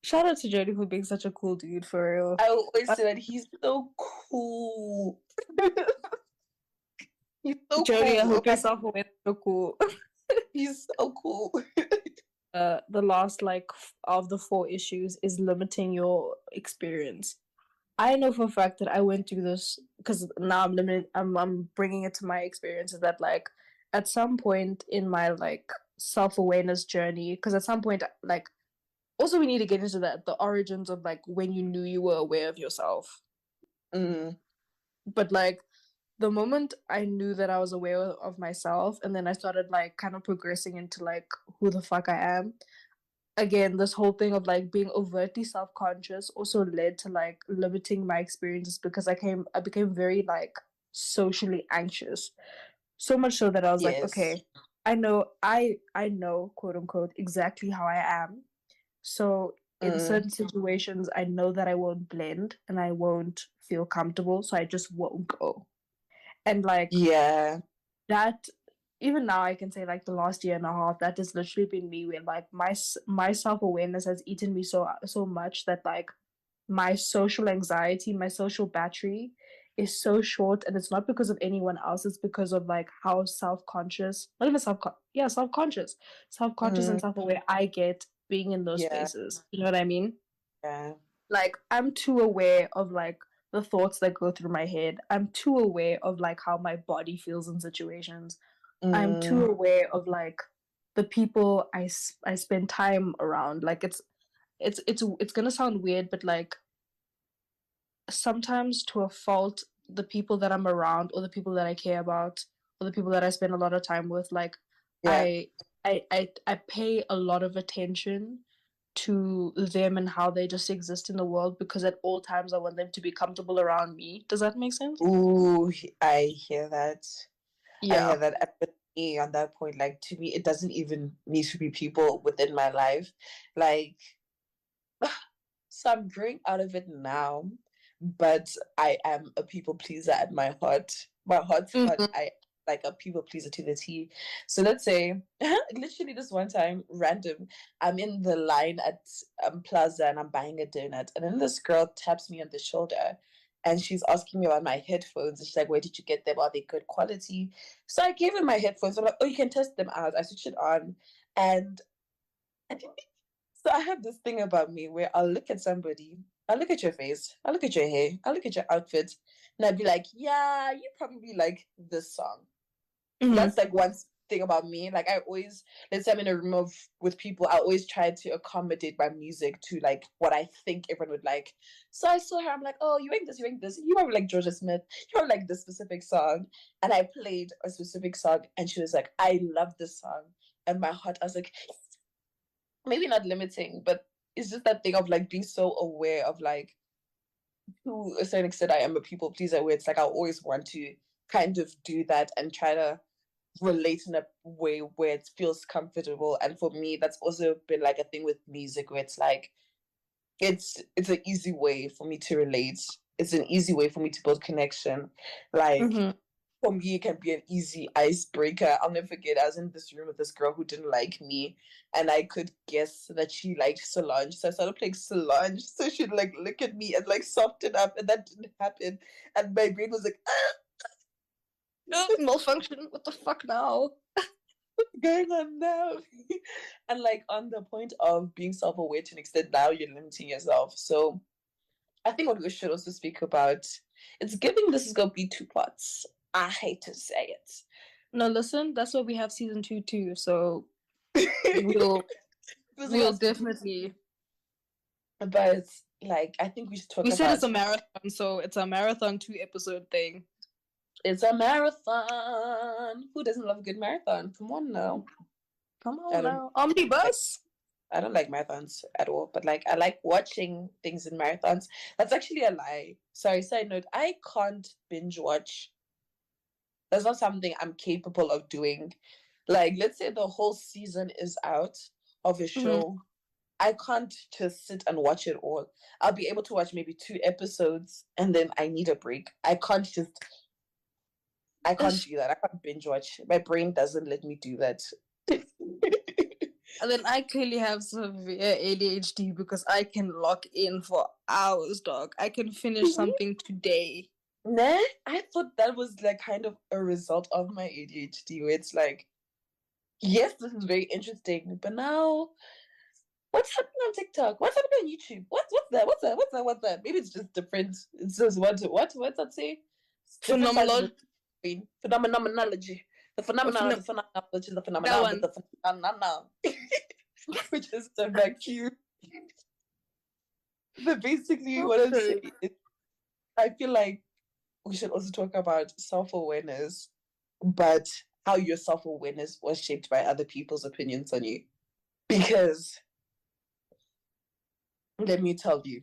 Speaker 6: Shout out to Jody for being such a cool dude, for real.
Speaker 3: I always say that he's so cool. He's so
Speaker 6: Jody,
Speaker 3: cool.
Speaker 6: I hope your self-awareness is so cool.
Speaker 3: He's so cool.
Speaker 6: The last like of the 4 issues is limiting your experience. I know for a fact that I went through this because now I'm bringing it to my experiences that like at some point in my like self-awareness journey, because at some point like also we need to get into that the origins of like when you knew you were aware of yourself. But like the moment I knew that I was aware of myself and then I started like kind of progressing into like who the fuck I am, again, this whole thing of like being overtly self-conscious also led to like limiting my experiences because I became very like socially anxious. So much so that I was like, okay, I know quote unquote exactly how I am. So in certain situations I know that I won't blend and I won't feel comfortable, so I just won't go. And like that even now I can say like the last year and a half that has literally been me where like my self-awareness has eaten me so much that like my social anxiety, my social battery is so short, and it's not because of anyone else, it's because of like how self-conscious and self-aware I get being in those spaces. You know what I mean? Like I'm too aware of like the thoughts that go through my head. I'm too aware of like how my body feels in situations. I'm too aware of like the people I spend time around. Like it's gonna sound weird, but like sometimes to a fault, the people that I'm around or the people that I care about or the people that I spend a lot of time with, like I pay a lot of attention to them and how they just exist in the world because at all times I want them to be comfortable around me. Does that make sense?
Speaker 3: Ooh, I hear that. Yeah. I hear that. On that point, like to me, it doesn't even need to be people within my life. Like, so I'm growing out of it now, but I am a people pleaser at my heart. My heart's heart, I like a people pleaser to the T. So let's say, literally this one time, random, I'm in the line at Plaza and I'm buying a donut, and then this girl taps me on the shoulder. And she's asking me about my headphones. And she's like, where did you get them? Are they good quality? So I gave her my headphones. I'm like, oh, you can test them out. I switched it on. And so I have this thing about me where I'll look at somebody I'll look at your face, I'll look at your hair, I'll look at your outfit, and I'd be like, yeah, you probably like this song. That's like one thing about me. Like I always, let's say I'm in a room with people, I always try to accommodate my music to like what I think everyone would like. So I saw her, I'm like, oh, you like this, you like this. You probably like Georgia Smith. You probably like this specific song. And I played a specific song and she was like, I love this song. And my heart, I was like, maybe not limiting, but it's just that thing of like being so aware of like, to a certain extent, I am a people pleaser where it's like I always want to kind of do that and try to relate in a way where it feels comfortable. And for me, that's also been like a thing with music where it's like it's an easy way for me to relate. It's an easy way for me to build connection. Like for me, it can be an easy icebreaker. I'll never forget. I was in this room with this girl who didn't like me, and I could guess that she liked Solange. So I started playing Solange, so she'd like look at me and like soften up, and that didn't happen. And my brain was like,
Speaker 6: malfunction. What the fuck now?
Speaker 3: what's going on now? And like on the point of being self-aware to an extent, now you're limiting yourself. So I think what we should also speak about, it's giving this is gonna be two parts. I hate to say it.
Speaker 6: No, listen, that's what we have season 2 too. So we'll definitely.
Speaker 3: But like, I think we should talk.
Speaker 6: We
Speaker 3: about...
Speaker 6: said it's a marathon, so it's a marathon 2-episode thing.
Speaker 3: It's a marathon. Who doesn't love a good marathon? Come on now.
Speaker 6: Come on now. Omnibus.
Speaker 3: I don't like marathons at all, but like I like watching things in marathons. That's actually a lie. Sorry, side note. I can't binge watch. That's not something I'm capable of doing. Like, let's say the whole season is out of a show. I can't just sit and watch it all. I'll be able to watch maybe 2 episodes and then I need a break. I can't do that. I can't binge watch. My brain doesn't let me do that.
Speaker 6: And then I clearly have severe ADHD because I can lock in for hours, dog. I can finish something today.
Speaker 3: Nah, I thought that was like kind of a result of my ADHD, where it's like, yes, this is very interesting, but now what's happening on TikTok? What's happening on YouTube? What's that? Maybe it's just different. It's just what's that say?
Speaker 6: Phenomenology.
Speaker 3: Phenomenology. The phenomenon, the phenomenon, which is the vacuum. But basically, what I'm saying is, I feel like we should also talk about self-awareness, but how your self-awareness was shaped by other people's opinions on you. Because, let me tell you,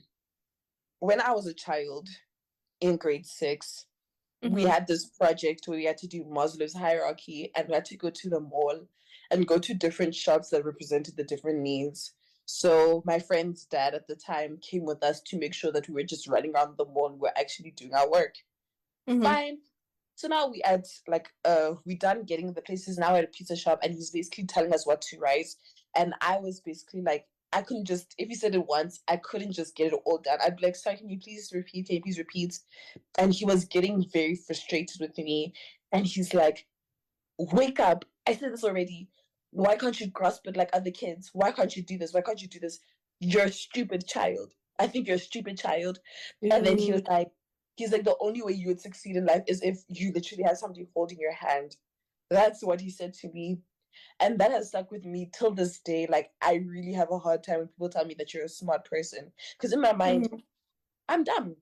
Speaker 3: when I was a child in grade 6, we had this project where we had to do Maslow's hierarchy, and we had to go to the mall and go to different shops that represented the different needs. So my friend's dad at the time came with us to make sure that we were just running around the mall and we're actually doing our work. Fine. So now we done getting the places. Now at a pizza shop, and he's basically telling us what to write. And I was basically like, I couldn't just, if he said it once, I couldn't just get it all done. I'd be like, sorry, can you please repeat? Can you please repeat? And he was getting very frustrated with me. And he's like, wake up. I said this already. Why can't you grasp it like other kids? Why can't you do this? Why can't you do this? You're a stupid child. I think you're a stupid child. And then he's like, the only way you would succeed in life is if you literally have somebody holding your hand. That's what he said to me. And that has stuck with me till this day. Like, I really have a hard time when people tell me that you're a smart person. Because in my mind, I'm dumb.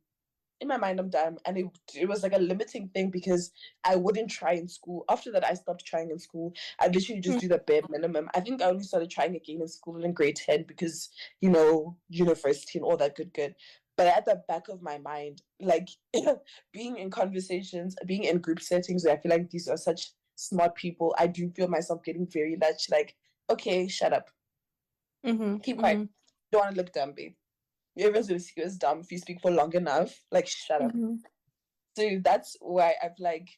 Speaker 3: In my mind, I'm dumb. And it was like a limiting thing because I wouldn't try in school. After that, I stopped trying in school. I literally just do the bare minimum. I think I only started trying again in school in grade 10 because, university and all that good. But at the back of my mind, like, being in conversations, being in group settings where I feel like these are such smart people, I do feel myself getting very much like, okay, shut up. Keep quiet. Don't want to look dumb, babe. Everyone's going to see you as dumb if you speak for long enough. Like, shut up. So that's why I've like,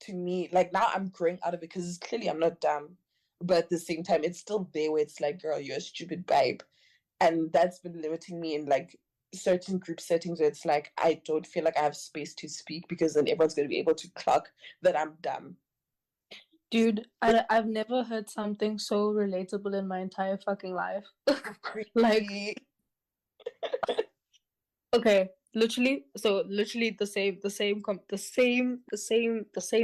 Speaker 3: to me, like now I'm growing out of it because clearly I'm not dumb. But at the same time, it's still there where it's like, girl, you're a stupid babe. And that's been limiting me in like certain group settings where it's like, I don't feel like I have space to speak because then everyone's going to be able to clock that I'm dumb.
Speaker 6: Dude, I've never heard something so relatable in my entire fucking life. Like, Okay, literally, so literally the same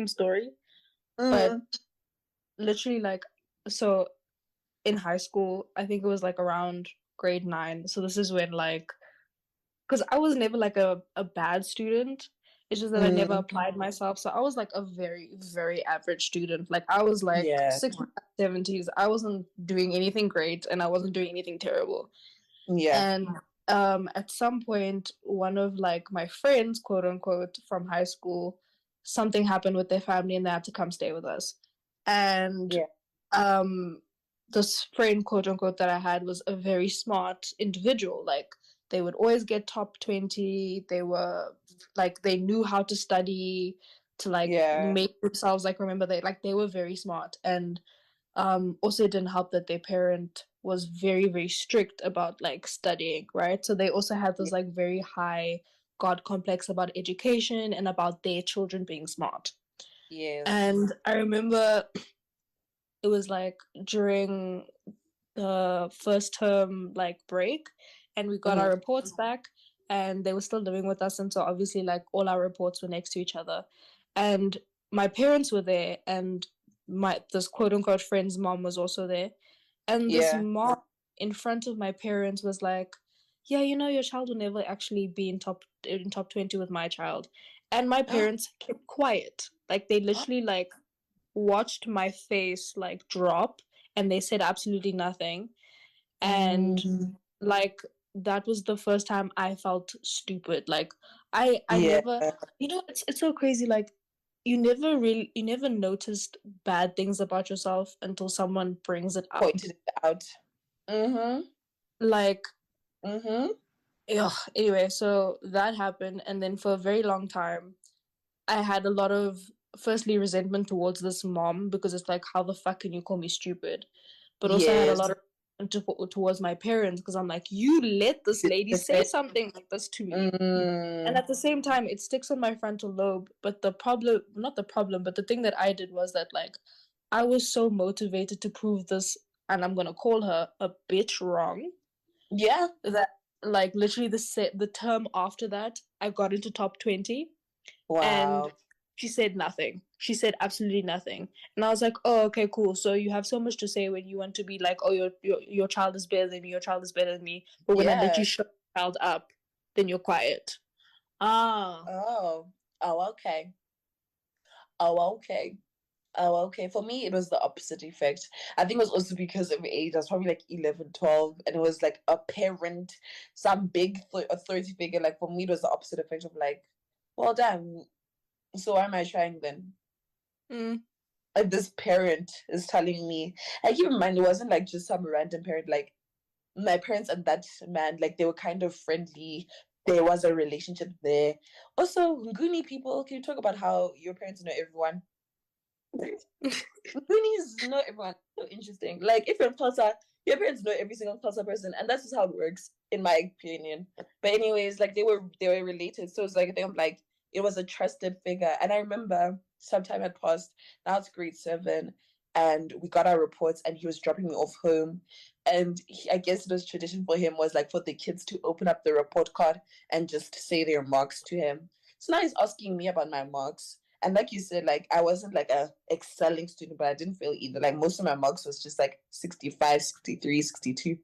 Speaker 6: story, but literally like, so in high school, I think it was like around grade 9. So this is when like, because I was never like a bad student. It's just that I never applied myself. So I was like a very, very average student. Like I was like
Speaker 3: Yeah.
Speaker 6: 60s, 70s. I wasn't doing anything great and I wasn't doing anything terrible.
Speaker 3: Yeah.
Speaker 6: And at some point, one of like my friends, quote unquote, from high school, something happened with their family and they had to come stay with us. And
Speaker 3: Yeah.
Speaker 6: this friend, quote unquote, that I had was a very smart individual. Like they would always get top 20. They were like, they knew how to study, to like
Speaker 3: Yeah.
Speaker 6: make themselves like remember they were very smart. And also it didn't help that their parent was very, very strict about like studying, right? So they also had this like very high God complex about education and about their children being smart.
Speaker 3: Yes.
Speaker 6: And I remember it was like during the first term like break, and we got our reports back, and they were still living with us, and so obviously like all our reports were next to each other, and my parents were there, and this quote unquote friend's mom was also there, and this mom in front of my parents was like, yeah, you know, your child will never actually be in top 20 with my child. And my parents kept quiet. Like they literally like watched my face like drop, and they said absolutely nothing. And like that was the first time I felt stupid. Like I never, you know, it's so crazy. Like you never noticed bad things about yourself until someone brings it out.
Speaker 3: Pointed it out.
Speaker 6: Like anyway, so that happened, and then for a very long time I had a lot of, firstly, resentment towards this mom, because it's like, how the fuck can you call me stupid? But also I had a lot of resentment towards my parents, because I'm like, you let this lady say something like this to me. And at the same time, it sticks on my frontal lobe. But the problem, not the problem, but the thing that I did was that like, I was so motivated to prove this, and I'm gonna call her a bitch wrong.
Speaker 3: Yeah.
Speaker 6: That like literally the term after that, I got into top 20.
Speaker 3: Wow.
Speaker 6: And she said nothing. She said absolutely nothing. And I was like, oh, okay, cool. So you have so much to say when you want to be like, oh, your child is better than me, your child is better than me. But when I let you shut your child up, then you're quiet.
Speaker 3: Oh, okay. Oh, okay. For me, it was the opposite effect. I think it was also because of age. I was probably like 11, 12, and it was like a parent, some big authority figure. Like for me, it was the opposite effect of like, well, damn, so why am I trying then? Like this parent is telling me, I keep in mind, it wasn't like just some random parent. Like my parents and that man, like they were kind of friendly. There was a relationship there. Also, Nguni people, can you talk about how your parents know everyone? Goonies know everyone. So interesting. Like if you're Xhosa, your parents know every single Xhosa person, and that's just how it works, in my opinion. But anyways, like they were related, so it's like they were like it was a trusted figure. And I remember some time had passed. Now it's grade 7, and we got our reports, and he was dropping me off home. And I guess it was tradition for him was like for the kids to open up the report card and just say their marks to him. So now he's asking me about my marks. And like you said, like I wasn't like a excelling student, but I didn't fail either. Like most of my marks was just like 65, 63, 62.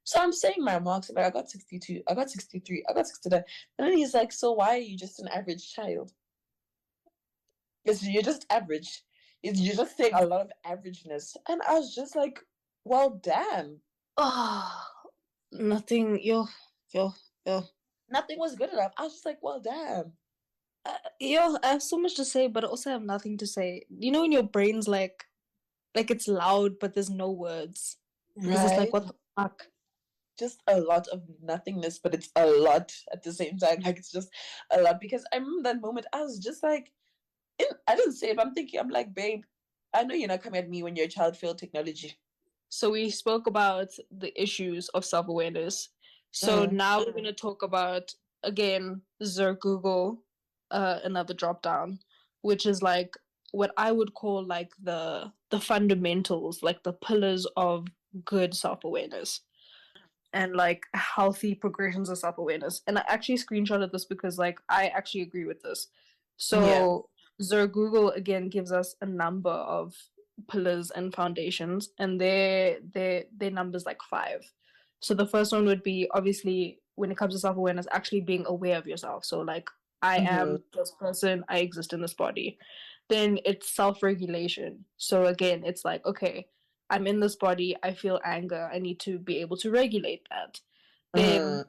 Speaker 3: So I'm saying my marks, like I got 62, I got 63, I got 69. And then he's like, so why are you just an average child? Because you're just average. You're just saying a lot of averageness. And I was just like, well, damn.
Speaker 6: Nothing,
Speaker 3: Nothing was good enough. I was just like, well, damn.
Speaker 6: I have so much to say, but I also have nothing to say. You know, when your brain's like it's loud, but there's no words.
Speaker 3: Right.
Speaker 6: It's just like, what the fuck?
Speaker 3: Just a lot of nothingness, but it's a lot at the same time. Like it's just a lot, because I remember that moment. I was just like, I didn't say it, but I'm thinking, I'm like, babe, I know you're not coming at me when your child failed technology.
Speaker 6: So we spoke about the issues of self-awareness. So now we're gonna talk about, again, Google, another drop down, which is like what I would call like the fundamentals, like the pillars of good self-awareness. and like healthy progressions of self-awareness. And I actually screenshotted this because like I actually agree with this. So Google again gives us a number of pillars and foundations, and their numbers like 5. So the first one would be, obviously, when it comes to self-awareness, actually being aware of yourself. So like, I am this person, I exist in this body. Then it's self-regulation. So again, it's like, okay, I'm in this body, I feel anger, I need to be able to regulate that. Then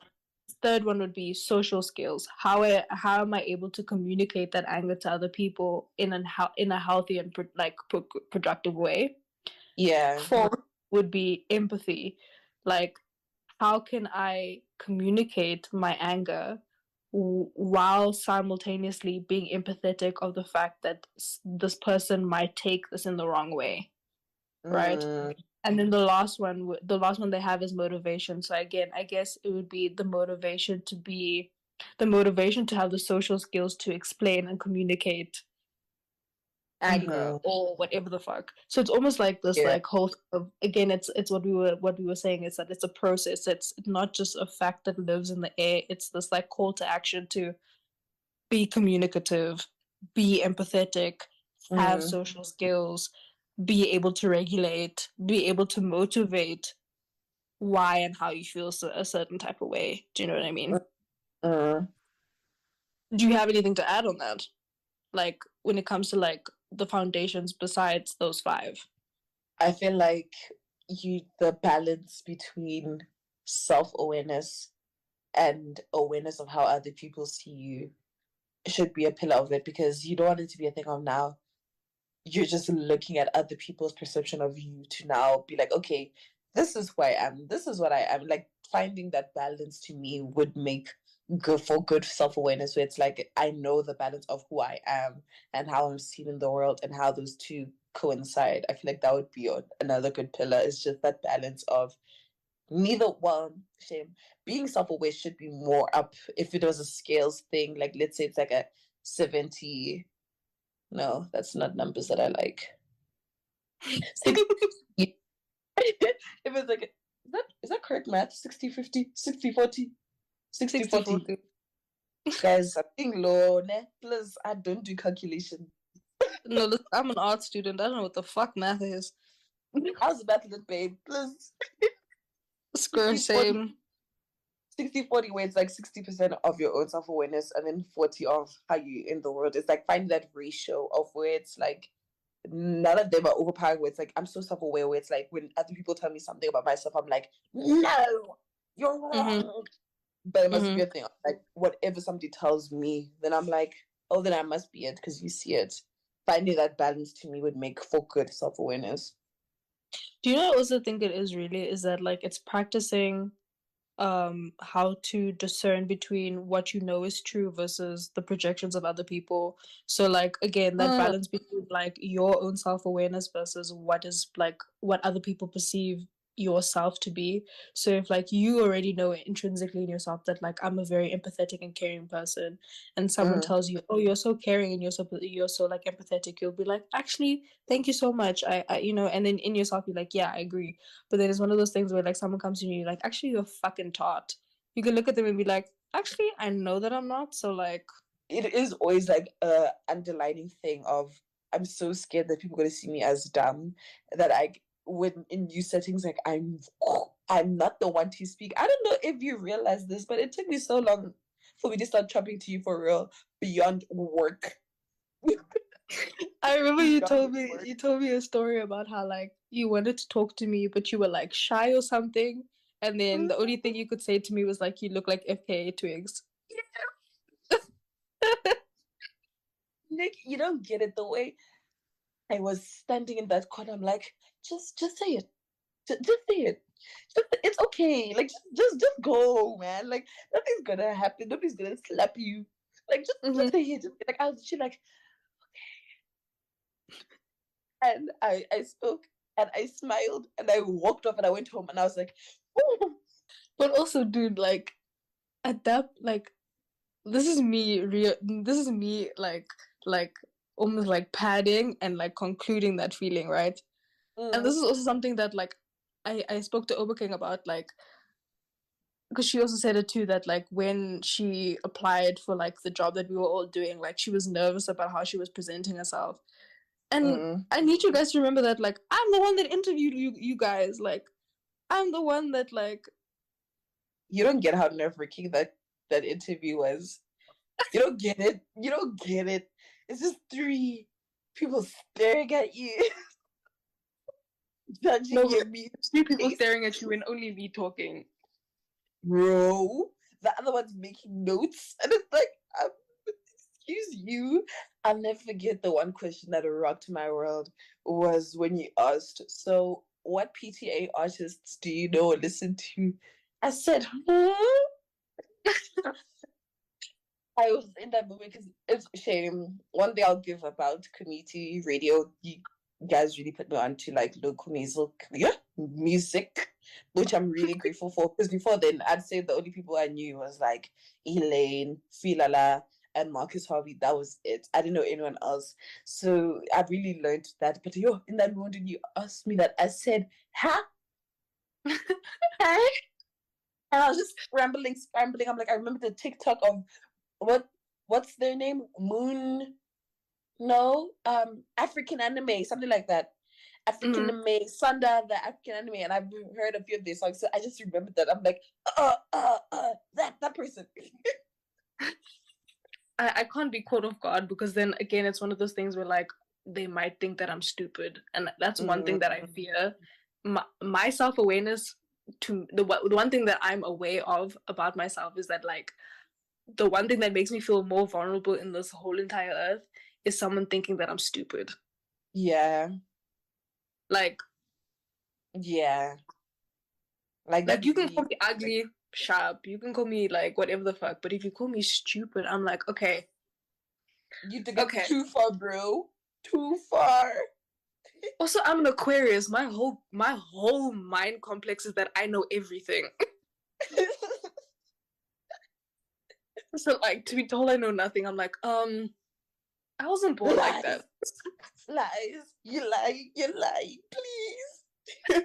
Speaker 6: third one would be social skills. How am I able to communicate that anger to other people in a healthy and productive way?
Speaker 3: Yeah.
Speaker 6: Fourth would be empathy. Like, how can I communicate my anger while simultaneously being empathetic of the fact that this person might take this in the wrong way, right? And then the last one they have is motivation. So again, I guess it would be the motivation to have the social skills to explain and communicate anger or whatever the fuck. So it's almost like this like whole of, again, it's what we were saying, is that it's a process. It's not just a fact that lives in the air. It's this like call to action to be communicative, be empathetic, have social skills, be able to regulate, be able to motivate why and how you feel a certain type of way. Do you know what I mean? Do you have anything to add on that? Like, when it comes to like the foundations besides those 5?
Speaker 3: I feel like the balance between self-awareness and awareness of how other people see you should be a pillar of it, because you don't want it to be a thing of now you're just looking at other people's perception of you to now be like, okay, this is who I am, this is what I am. Like, finding that balance to me would make good self-awareness, where it's like I know the balance of who I am and how I'm seen in the world and how those two coincide. I feel like that would be another good pillar. It's just that balance of being self-aware should be more up. If it was a scales thing, like let's say it's like a 70, no, that's not numbers that I like. 60, if it's like, is that correct math? 60-50, 60-40, 60-40. Guys, I'm being low, ne? Plus, I don't do calculation.
Speaker 6: No, look, I'm an art student. I don't know what the fuck math is.
Speaker 3: How's math, babe? Plus,
Speaker 6: square same.
Speaker 3: 60-40, where it's like 60% of your own self-awareness and then 40 of how you in the world. It's like finding that ratio of where it's like none of them are overpowering, where it's like I'm so self-aware, where it's like when other people tell me something about myself, I'm like, no, you're wrong. But it must be a thing. Like, whatever somebody tells me, then I'm like, oh, then I must be it because you see it. Finding that balance to me would make for good self-awareness.
Speaker 6: Do you know what I also think it is really? Is that like it's practicing how to discern between what you know is true versus the projections of other people. So like, again, that balance between like your own self-awareness versus what other people perceive yourself to be. So if like you already know intrinsically in yourself that like I'm a very empathetic and caring person, and someone tells you, oh, you're so caring and you're so like empathetic, you'll be like, actually, thank you so much, I and then in yourself you're like, yeah, I agree. But then it's one of those things where like someone comes to you and you're like, actually, you're fucking tart. You can look at them and be like, actually, I know that I'm not, so like,
Speaker 3: it is always like a underlining thing of I'm so scared that people are going to see me as dumb that when in new settings, like I'm not the one to speak. I don't know if you realize this, but it took me so long for me to start chopping to you for real beyond work.
Speaker 6: I remember you told me a story about how like you wanted to talk to me, but you were like shy or something, and then the only thing you could say to me was like, you look like FKA Twigs.
Speaker 3: Nick, you don't get it. The way I was standing in that corner, I'm like, just say it. Just say it. It's okay. Like, just go, man. Like, nothing's gonna happen. Nobody's gonna slap you. Like, just say it. Like, I was like, okay. And I spoke and I smiled and I walked off and I went home and I was like, oh.
Speaker 6: But also, dude, like, at that, like, this is me like almost like padding and like concluding that feeling, right? And this is also something that like I spoke to Oberking about, like because she also said it too, that like when she applied for like the job that we were all doing, like she was nervous about how she was presenting herself. And I need you guys to remember that, like, I'm the one that interviewed you guys. Like, I'm the one that, like...
Speaker 3: You don't get how nerve-wracking that interview was. You don't get it. You don't get it. It's just 3 people staring at you. Judging
Speaker 6: No,
Speaker 3: your
Speaker 6: 3 people staring at you and only me talking.
Speaker 3: Bro, the other one's making notes. And it's like, excuse you. I'll never forget the one question that rocked my world was when you asked, so what PTA artists do you know or listen to? I said, huh? I was in that moment because it's a shame. One day I'll give about community radio. You guys really put me on to like local music, which I'm really grateful for. Because before then, I'd say the only people I knew was like Elaine, Filala, and Marcus Harvey. That was it. I didn't know anyone else. So I really learned that. But in that moment when you asked me that, I said, huh? Huh? And I was just scrambling. I'm like, I remember the TikTok of what's their name? African anime, something like that. African anime, Sunda, the African anime, and I've heard a few of their songs, so I just remembered that. I'm like, that person.
Speaker 6: I can't be caught off guard because then again, it's one of those things where like they might think that I'm stupid, and that's one thing that I fear. My self-awareness, to the one thing that I'm aware of about myself is that like the one thing that makes me feel more vulnerable in this whole entire earth is someone thinking that I'm stupid.
Speaker 3: Yeah.
Speaker 6: Like,
Speaker 3: yeah.
Speaker 6: Like you can call me ugly, sharp, you can call me like whatever the fuck, but if you call me stupid, I'm like, okay.
Speaker 3: You took it too far, bro. Too far.
Speaker 6: Also, I'm an Aquarius. My whole mind complex is that I know everything. So like to be told I know nothing, I'm like, I wasn't born like that.
Speaker 3: Lies. You lie, please.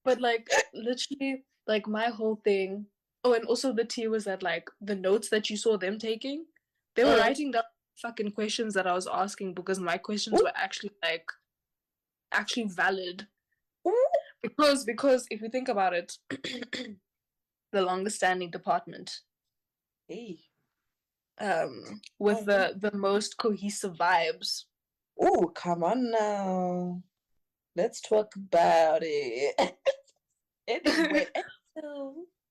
Speaker 6: But like literally, like my whole thing. Oh, and also the tea was that like the notes that you saw them taking, they were writing down fucking questions that I was asking because my questions were actually valid. Because if you think about it, the longest standing department. With the most cohesive vibes.
Speaker 3: Oh, come on now. Let's talk about it. Anyway,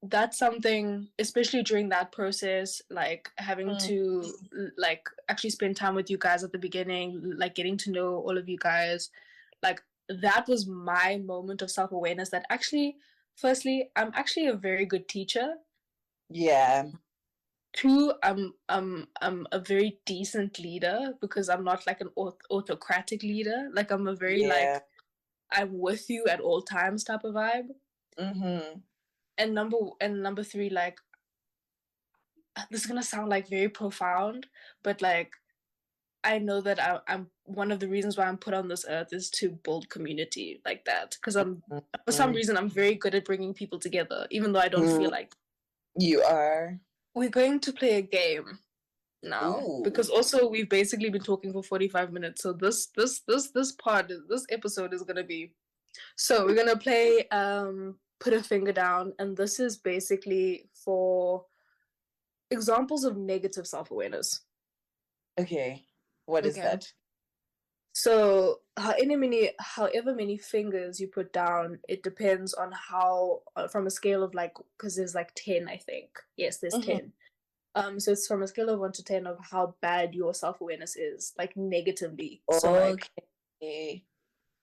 Speaker 6: that's something, especially during that process, like having to like actually spend time with you guys at the beginning, like getting to know all of you guys, like that was my moment of self-awareness that actually, firstly, I'm actually a very good teacher.
Speaker 3: Yeah.
Speaker 6: 2, I'm a very decent leader because I'm not like an autocratic leader. Like I'm a very like I'm with you at all times type of vibe. And number 3, like this is gonna sound like very profound, but like I know that I'm one of the reasons why I'm put on this earth is to build community like that because for some reason I'm very good at bringing people together, even though I don't feel like
Speaker 3: you are.
Speaker 6: We're going to play a game now because also we've basically been talking for 45 minutes, so this episode is gonna be, so we're gonna play put a finger down, and this is basically for examples of negative self-awareness.
Speaker 3: Okay, what is that?
Speaker 6: So however many fingers you put down, it depends on how from a scale of like, because there's like 10, I think. Yes, there's 10. So it's from a scale of 1 to 10 of how bad your self-awareness is, like negatively. So like,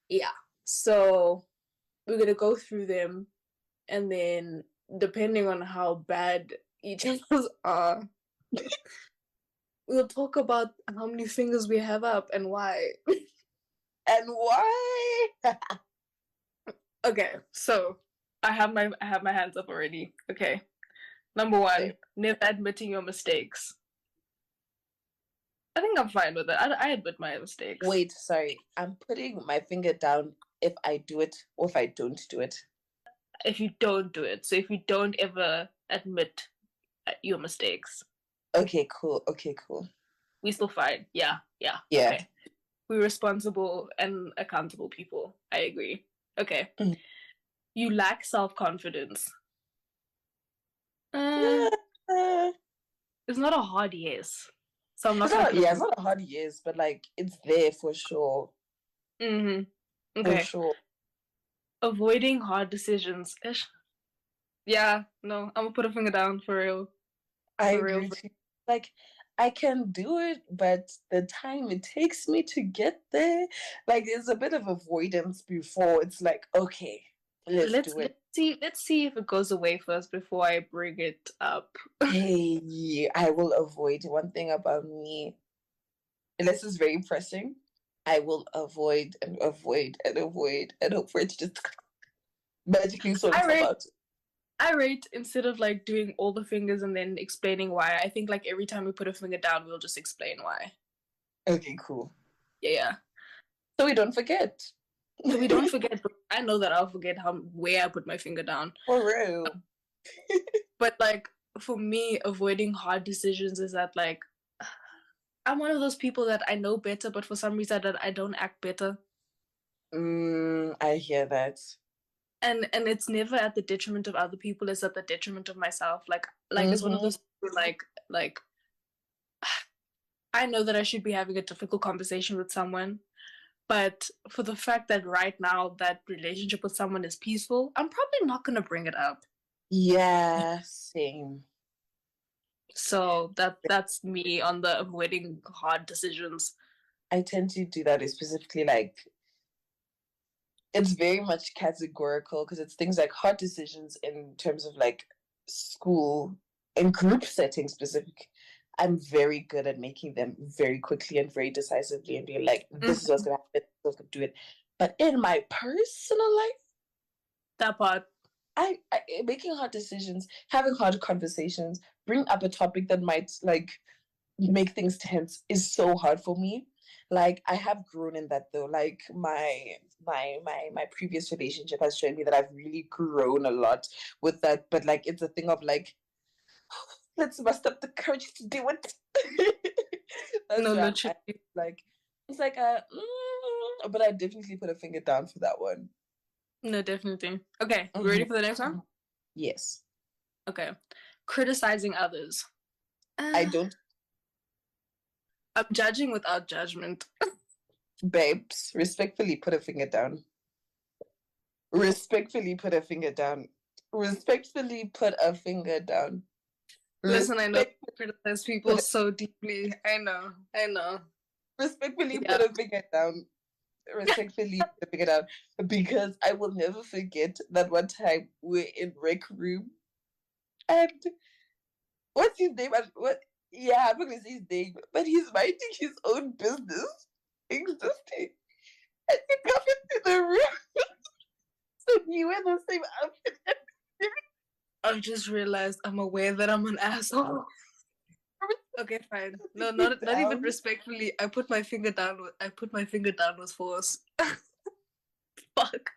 Speaker 6: yeah. So we're gonna go through them, and then depending on how bad each of us are, we'll talk about how many fingers we have up and why.
Speaker 3: And why?
Speaker 6: Okay, so I have my hands up already. Okay. Number 1, never admitting your mistakes. I think I'm fine with it. I admit my mistakes.
Speaker 3: Wait, sorry. I'm putting my finger down if I do it or if I don't do it.
Speaker 6: if you don't do it. So if you don't ever admit your mistakes,
Speaker 3: Okay, cool.
Speaker 6: we still fine. Yeah.
Speaker 3: Yeah.
Speaker 6: Okay. We're responsible and accountable people. I agree. Okay.
Speaker 3: Mhm.
Speaker 6: You lack self-confidence.
Speaker 3: Uh,
Speaker 6: It's not a hard yes. So I'm not
Speaker 3: it's
Speaker 6: gonna
Speaker 3: not,
Speaker 6: put
Speaker 3: yeah, it's not a hard yes, but like it's there for sure.
Speaker 6: Mm-hmm.
Speaker 3: For
Speaker 6: Okay.
Speaker 3: sure.
Speaker 6: Avoiding hard decisions. Ish. Yeah, no, I'm gonna put a finger down for real.
Speaker 3: I
Speaker 6: For real.
Speaker 3: agree too. Like I can do it, but the time it takes me to get there, like there's a bit of avoidance before it's like, okay, let's do it.
Speaker 6: Let's see if it goes away first before I bring it up.
Speaker 3: Hey, I will avoid one thing about me, and this is very pressing. I will avoid and avoid and avoid and hope for it to just magically sort itself out.
Speaker 6: I rate instead of like doing all the fingers and then explaining why. I think like every time we put a finger down, we'll just explain why.
Speaker 3: Okay, cool.
Speaker 6: Yeah.
Speaker 3: So we don't forget.
Speaker 6: So we don't forget. But I know that I'll forget where I put my finger down.
Speaker 3: For real.
Speaker 6: But like for me, avoiding hard decisions is that like I'm one of those people that I know better, but for some reason that I don't act better.
Speaker 3: I hear that.
Speaker 6: And it's never at the detriment of other people, it's at the detriment of myself. Like it's one of those people like I know that I should be having a difficult conversation with someone, but for the fact that right now that relationship with someone is peaceful, I'm probably not gonna bring it up.
Speaker 3: Yeah, same.
Speaker 6: So that's me on the avoiding hard decisions.
Speaker 3: I tend to do that specifically like it's very much categorical because it's things like hard decisions in terms of like school and group settings specific. I'm very good at making them very quickly and very decisively and being like, this is what's gonna happen, this is what's gonna do it. But in my personal life,
Speaker 6: That part.
Speaker 3: I making hard decisions, having hard conversations, bring up a topic that might like make things tense is so hard for me. Like I have grown in that though. Like my previous relationship has shown me that I've really grown a lot with that. But like it's a thing of like let's muster up the courage to do it. That's
Speaker 6: No,
Speaker 3: why
Speaker 6: literally.
Speaker 3: like it's like a but I definitely put a finger down for that one.
Speaker 6: No, definitely. Okay, you ready for the next one?
Speaker 3: Yes.
Speaker 6: Okay. Criticizing others.
Speaker 3: I don't.
Speaker 6: I'm judging without judgment.
Speaker 3: Babes, respectfully put a finger down. Respectfully put a finger down. Respectfully put a finger down.
Speaker 6: Listen, I know you criticize people so deeply. I know.
Speaker 3: Respectfully put a finger down. Respectfully put a finger down. Because I will never forget that one time we're in rec room and what's his name? What? Yeah, I'm not gonna say his name, but he's minding his own business, existing, and you come into the room. So you wear the same outfit.
Speaker 6: I've just realized I'm aware that I'm an asshole. Okay, fine. No, not even respectfully. I put my finger down with force. Fuck.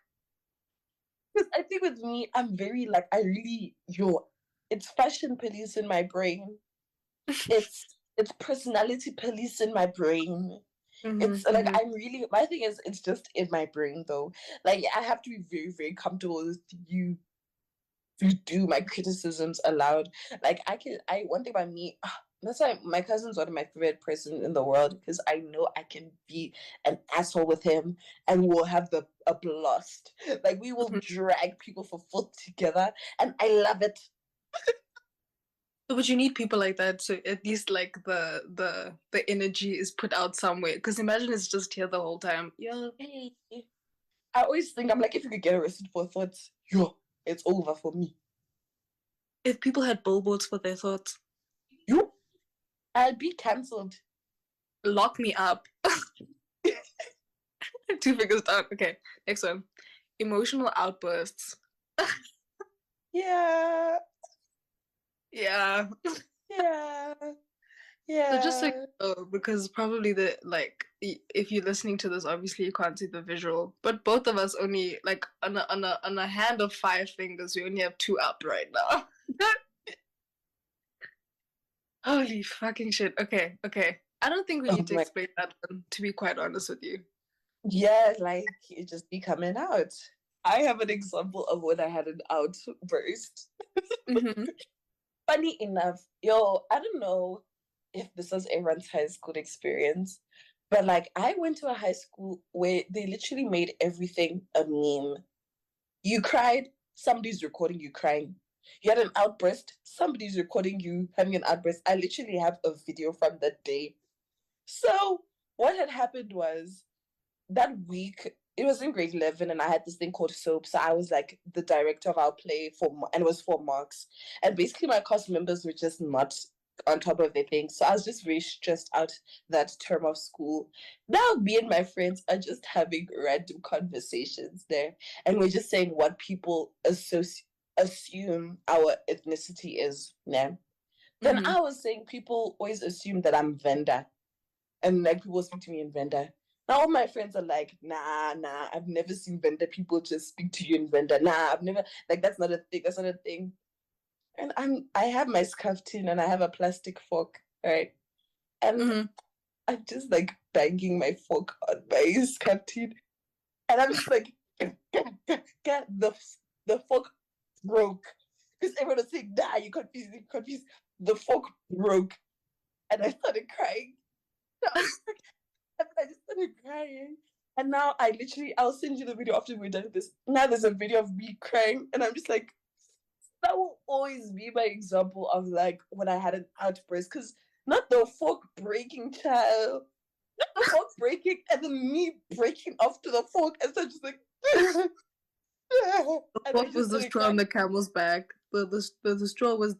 Speaker 3: Because I think with me, I'm very like it's fashion police in my brain. It's personality police in my brain. It's like I'm really my thing is it's just in my brain though. Like I have to be very, very comfortable with you to do my criticisms aloud. Like one thing about me, that's why my cousin's one of my favorite person in the world because I know I can be an asshole with him and we'll have a blast. Like we will drag people for foot together and I love it.
Speaker 6: But you need people like that so at least like the energy is put out somewhere. Because imagine it's just here the whole time. Yeah.
Speaker 3: Hey. I always think I'm like if you could get arrested for thoughts, it's over for me.
Speaker 6: If people had billboards for their thoughts,
Speaker 3: I'll be cancelled.
Speaker 6: Lock me up. 2 fingers down. Okay, next one. Emotional outbursts.
Speaker 3: Yeah.
Speaker 6: Yeah.
Speaker 3: Yeah.
Speaker 6: So just like because probably the like if you're listening to this, obviously you can't see the visual, but both of us only like on a hand of 5 fingers, we only have 2 up right now. Holy fucking shit. Okay. I don't think we need to explain that one, to be quite honest with you.
Speaker 3: Yeah, like it just be coming out. I have an example of when I had an outburst.
Speaker 6: Mm-hmm.
Speaker 3: Funny enough, I don't know if this was everyone's high school experience, but like I went to a high school where they literally made everything a meme. You cried, somebody's recording you crying. You had an outburst, somebody's recording you having an outburst. I literally have a video from that day. So what had happened was that week, it was in grade 11 and I had this thing called soap. So I was like the director of our play and it was 4 marks. And basically my cast members were just not on top of their things. So I was just very stressed out that term of school. Now me and my friends are just having random conversations there. And we're just saying what people assume our ethnicity is. Yeah. Then I was saying people always assume that I'm Venda. And like people speak to me in Venda. Now all my friends are like, nah, I've never seen Venda people just speak to you in Venda. Nah, I've never, like that's not a thing. And I have my scarf tin and I have a plastic fork, right? And I'm just like banging my fork on my scarf tin. And I'm just like, the fork broke. Because everyone was saying, nah, you're confused. The fork broke. And I started crying. I just started crying. And now I'll send you the video after we're done with this. Now there's a video of me crying. And I'm just like, that will always be my example of like when I had an outburst. Because not the fork breaking, child. Not the fork breaking and then me breaking off to the fork. And so just like...
Speaker 6: What was the straw on the camel's back? The straw was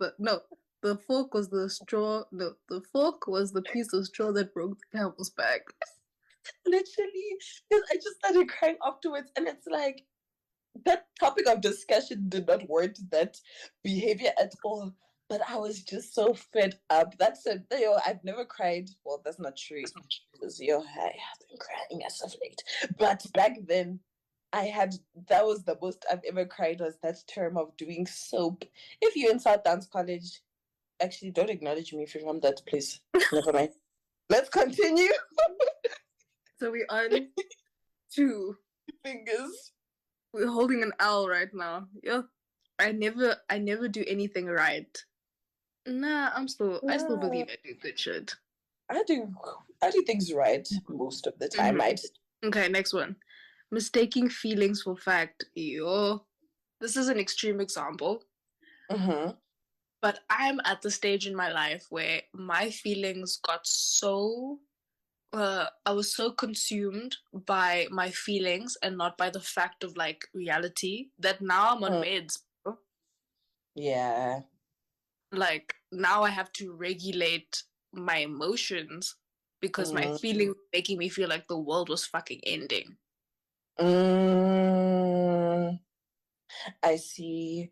Speaker 6: the fork was the straw. No, the fork was the piece of straw that broke the camel's back.
Speaker 3: Literally, because I just started crying afterwards, and it's like that topic of discussion did not warrant that behavior at all. But I was just so fed up. That's it. I've never cried. Well, that's not true. Because I have been crying as of late. But back then, that was the most I've ever cried, was that term of doing soap. If you're in South Downs College, actually don't acknowledge me if you're from that place. Never mind. Let's continue.
Speaker 6: So we're on 2
Speaker 3: fingers.
Speaker 6: We're holding an L right now. Yeah. I never do anything right. Nah, I still believe I do good shit.
Speaker 3: I do things right most of the time.
Speaker 6: Okay, next one. Mistaking feelings for fact. This is an extreme example. But I'm at the stage in my life where my feelings got so I was so consumed by my feelings and not by the fact of like reality that now I'm on meds.
Speaker 3: Yeah.
Speaker 6: Like now I have to regulate my emotions because my feelings making me feel like the world was fucking ending.
Speaker 3: I see.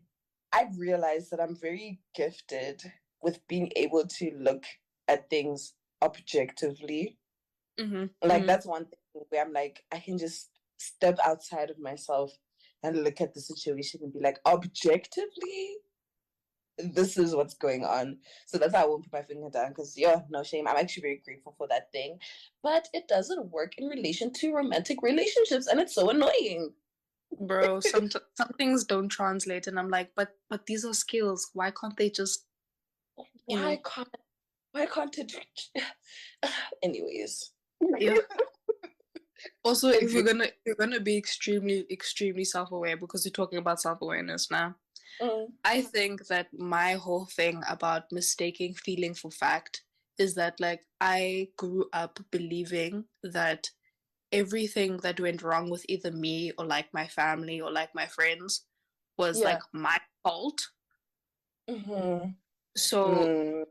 Speaker 3: I've realized that I'm very gifted with being able to look at things objectively. That's one thing where I'm like, I can just step outside of myself and look at the situation and be like, objectively, this is what's going on. So that's how I won't put my finger down, because no shame. I'm actually very grateful for that thing. But it doesn't work in relation to romantic relationships, and it's so annoying.
Speaker 6: Bro, some things don't translate, and I'm like, but these are skills. Why can't they just
Speaker 3: why can't it anyways.
Speaker 6: Yeah. Also, if you're gonna be extremely self-aware, because you're talking about self-awareness now, I think that my whole thing about mistaking feeling for fact is that like I grew up believing that everything that went wrong with either me or like my family or like my friends was like my fault. So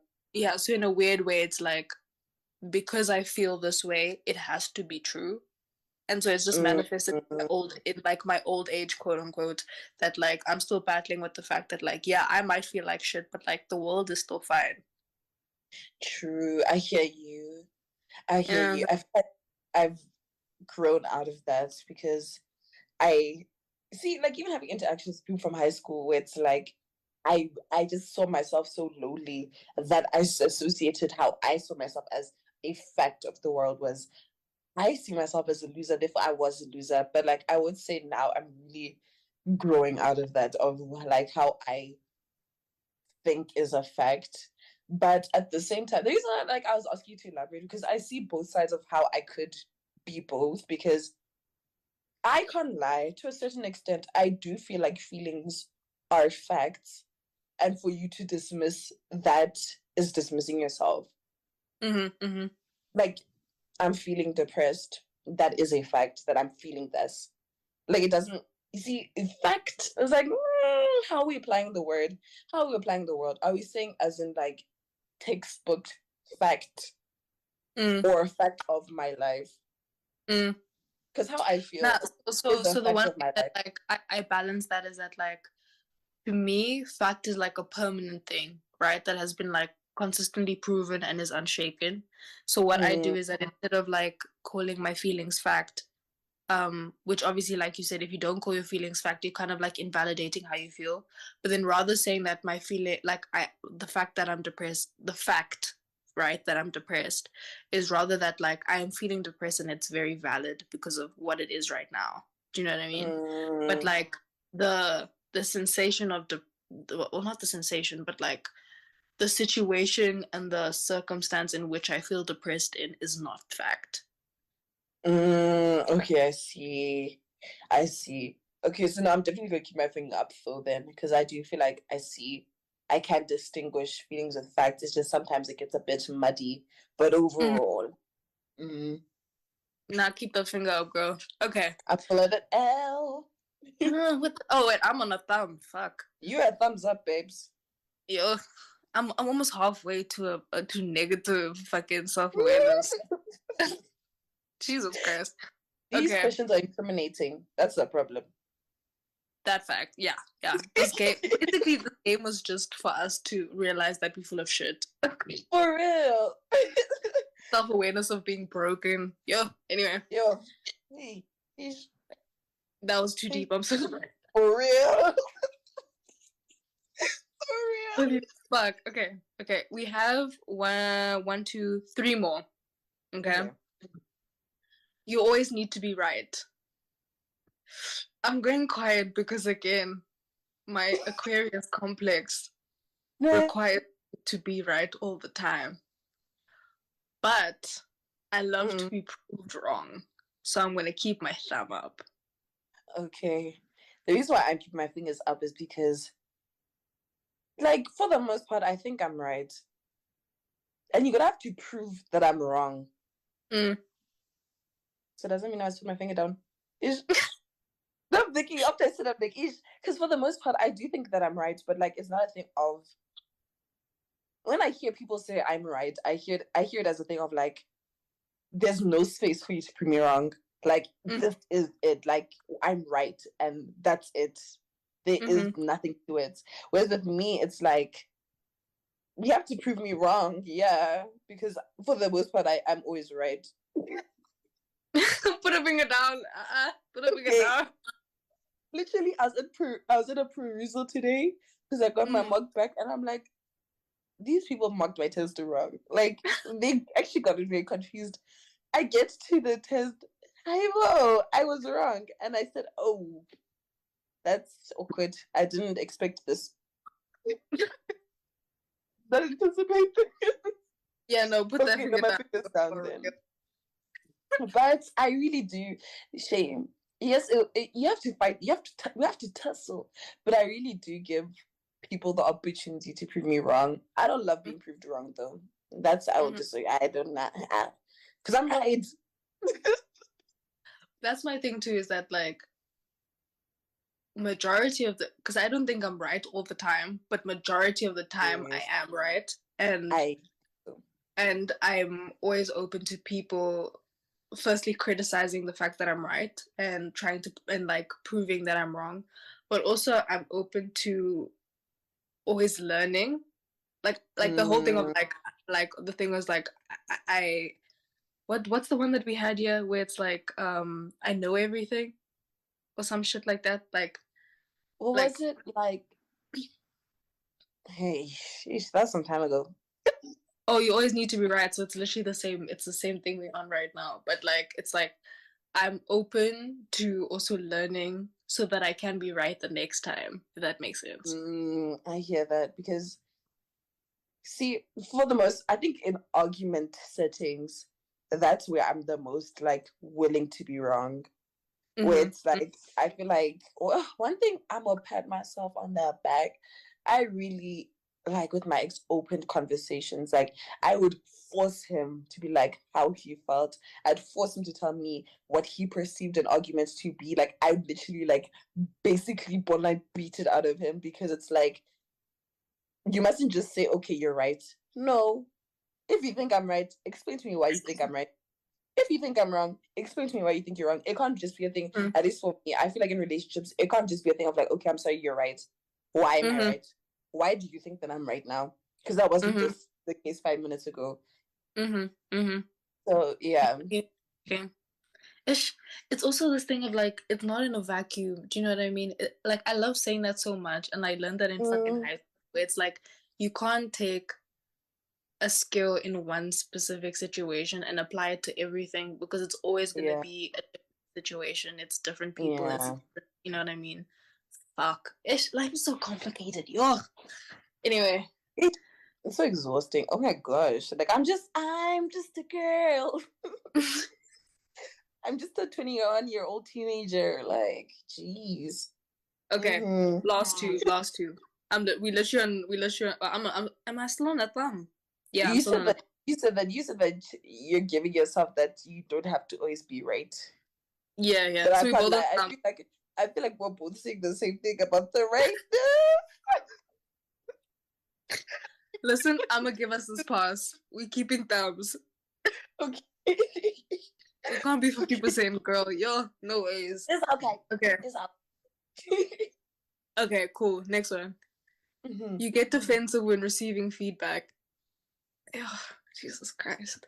Speaker 6: so in a weird way, it's like, because I feel this way, it has to be true. And so it's just manifested in my old age, quote unquote, that like I'm still battling with the fact that like, yeah, I might feel like shit, but like the world is still fine.
Speaker 3: True. I hear you. I feel like I've grown out of that because I see, like, even having interactions with people from high school where it's like I just saw myself so lowly that I associated how I saw myself as a fact of the world was I see myself as a loser, therefore I was a loser. But like I would say now I'm really growing out of that of like how I think is a fact. But at the same time, the reason like I was asking you to elaborate because I see both sides of how I could be both because I can't lie, to a certain extent, I do feel like feelings are facts. And for you to dismiss that is dismissing yourself. Like, I'm feeling depressed. That is a fact that I'm feeling this. Like, it doesn't, you see, in fact, it's like, how are we applying the word? How are we applying the word? Are we saying as in like textbook fact or fact of my life? Because how I feel
Speaker 6: so
Speaker 3: is a
Speaker 6: the
Speaker 3: fact
Speaker 6: one
Speaker 3: of my
Speaker 6: thing
Speaker 3: life.
Speaker 6: that like I balance that is that like to me fact is like a permanent thing, right, that has been like consistently proven and is unshaken. So what I do is that instead of like calling my feelings fact, which obviously, like you said, if you don't call your feelings fact, you're kind of like invalidating how you feel. But then rather saying that my feeling, like the fact that I'm depressed, the fact, right, that I'm depressed is rather that like I am feeling depressed and it's very valid because of what it is right now. Do you know what I mean? But like the sensation of well, not the sensation, but like the situation and the circumstance in which I feel depressed in is not fact.
Speaker 3: Okay, I see. Okay, so now I'm definitely gonna keep my finger up though then because I do feel like I can distinguish feelings with facts. It's just sometimes it gets a bit muddy, but overall,
Speaker 6: Now keep the finger up, girl. Okay.
Speaker 3: I pull it at L.
Speaker 6: Oh wait, I'm on a thumb. Fuck.
Speaker 3: You had thumbs up, babes.
Speaker 6: Yo, I'm almost halfway to a to negative fucking self-awareness. Jesus Christ.
Speaker 3: These
Speaker 6: Okay.
Speaker 3: questions are incriminating. That's the problem.
Speaker 6: That fact. Yeah. This game, basically, this game was just for us to realize that we're full of shit.
Speaker 3: For real.
Speaker 6: Self-awareness of being broken. Anyway.
Speaker 3: Hey.
Speaker 6: That was too deep. I'm so sorry.
Speaker 3: For real. For real.
Speaker 6: Fuck. Okay. We have one, two, three more. Okay. You always need to be right. I'm going quiet because again, my Aquarius complex requires to be right all the time. But I love to be proved wrong. So I'm gonna keep my thumb up.
Speaker 3: Okay. The reason why I'm keeping my fingers up is because, like, for the most part, I think I'm right. And you're gonna have to prove that I'm wrong. So doesn't mean I just put my finger down. I'm thinking after I said I'm like, because for the most part, I do think that I'm right, but like, it's not a thing of. When I hear people say I'm right, I hear it as a thing of like, there's no space for you to prove me wrong. Like this is it. Like I'm right, and that's it. There is nothing to it. Whereas with me, it's like you have to prove me wrong, yeah, because for the most part, I'm always right.
Speaker 6: Put a finger down. Put a finger down.
Speaker 3: Literally, I was in a perusal today because I got my mug back, and I'm like, these people marked my test wrong. Like they actually got me very confused. I get to the test, I was wrong, and I said, "Oh, that's awkward. I didn't expect this." Not anticipate this.
Speaker 6: Yeah, no, put that finger
Speaker 3: down then. But I really do shame. Yes, you have to fight. We have to tussle. But I really do give people the opportunity to prove me wrong. I don't love being proved wrong though. I will just say I don't know because I'm right.
Speaker 6: That's my thing too. Is that like majority of the because I don't think I'm right all the time, but majority of the time I am right, and I'm always open to people firstly criticizing the fact that I'm right and trying to and like proving that I'm wrong, but also I'm open to always learning. Like the whole thing of like the thing was like what's the one that we had here where it's like I know everything or some shit like that? Like
Speaker 3: What was it like? Hey, sheesh, that's some time ago.
Speaker 6: Oh, you always need to be right. So it's literally the same. It's the same thing we're on right now. But like, it's like I'm open to also learning so that I can be right the next time. If that makes sense.
Speaker 3: I hear that because, see, for the most, I think in argument settings, that's where I'm the most like willing to be wrong. Where it's like, I feel like, well, one thing I'm gonna pat myself on the back. I really like with my ex opened conversations, like I would force him to be like how he felt. I'd force him to tell me what he perceived an argument to be. Like I would literally like basically borderline beat it out of him because it's like you mustn't just say, okay, you're right. No. If you think I'm right, explain to me why you think I'm right. If you think I'm wrong, explain to me why you think you're wrong. It can't just be a thing, at least for me. I feel like in relationships, it can't just be a thing of like, okay, I'm sorry, you're right. Why am I right? Why do you think that I'm right now? Because that wasn't just the case 5 minutes ago. So, yeah.
Speaker 6: Okay. It's also this thing of like, it's not in a vacuum. Do you know what I mean? Like, I love saying that so much. And I learned that in fucking high school. Where it's like, you can't take a skill in one specific situation and apply it to everything because it's always going to be a different situation. It's different people. It's, you know what I mean? Fuck. Life is so complicated. Yo. Anyway.
Speaker 3: It's so exhausting. Oh my gosh. Like, I'm just a girl. I'm just a 21-year-old teenager. Like, jeez.
Speaker 6: Okay. Last two. We let you on, am I still on that thumb? Yeah,
Speaker 3: you said that you're giving yourself that you don't have to always be right.
Speaker 6: Yeah.
Speaker 3: But I feel like we're both saying the same thing about the right.
Speaker 6: Listen, I'm gonna give us this pass. We keeping thumbs.
Speaker 3: Okay.
Speaker 6: We can't be 50%, girl. Yo, no ways.
Speaker 3: It's okay.
Speaker 6: Okay.
Speaker 3: It's okay.
Speaker 6: Okay, cool. Next one. You get defensive when receiving feedback. Oh, Jesus Christ.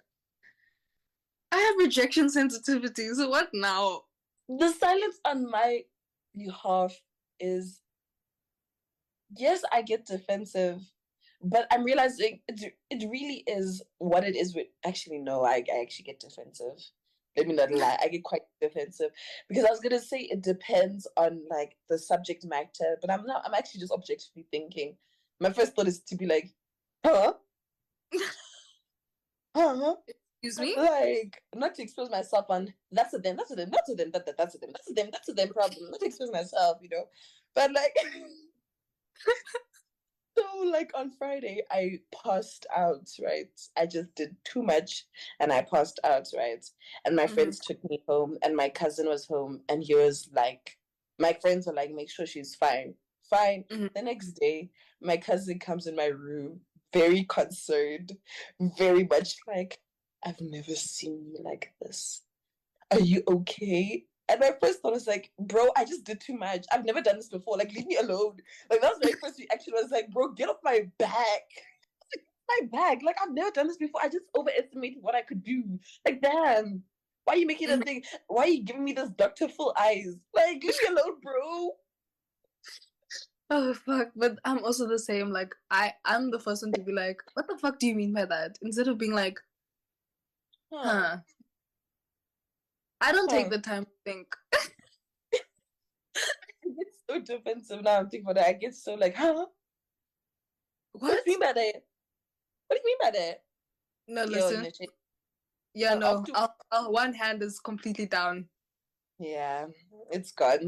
Speaker 6: I have rejection sensitivity, so what now?
Speaker 3: The silence on my behalf is, yes, I get defensive, but I'm realizing it really is what it is with, actually, no, I actually get defensive. Let me not lie, I get quite defensive because I was going to say it depends on like the subject matter, but I'm actually just objectively thinking. My first thought is to be like, huh? Huh?
Speaker 6: Excuse me?
Speaker 3: Like, not to expose myself on that's a them problem. Not to expose myself, you know. But like so like on Friday I passed out, right? I just did too much and I passed out, right? And my friends took me home and my cousin was home and he was like, my friends were like, make sure she's fine. Fine. The next day, my cousin comes in my room, very concerned, very much like, I've never seen you like this. Are you okay? And my first thought was like, bro, I just did too much. I've never done this before. Like, leave me alone. Like, that was my first reaction. I was like, bro, get off my back. My back. Like, I've never done this before. I just overestimated what I could do. Like, damn. Why are you making a thing? Why are you giving me this Dr. Full eyes? Like, leave me alone, bro.
Speaker 6: Oh, fuck. But I'm also the same. Like, I'm the first one to be like, what the fuck do you mean by that? Instead of being like, huh. I don't take the time to think.
Speaker 3: I get so defensive now. I'm thinking about it. I get so like, huh? What do you mean by that? What do you mean by that?
Speaker 6: No, listen. Yeah, no. One hand is completely down.
Speaker 3: Yeah, it's gone.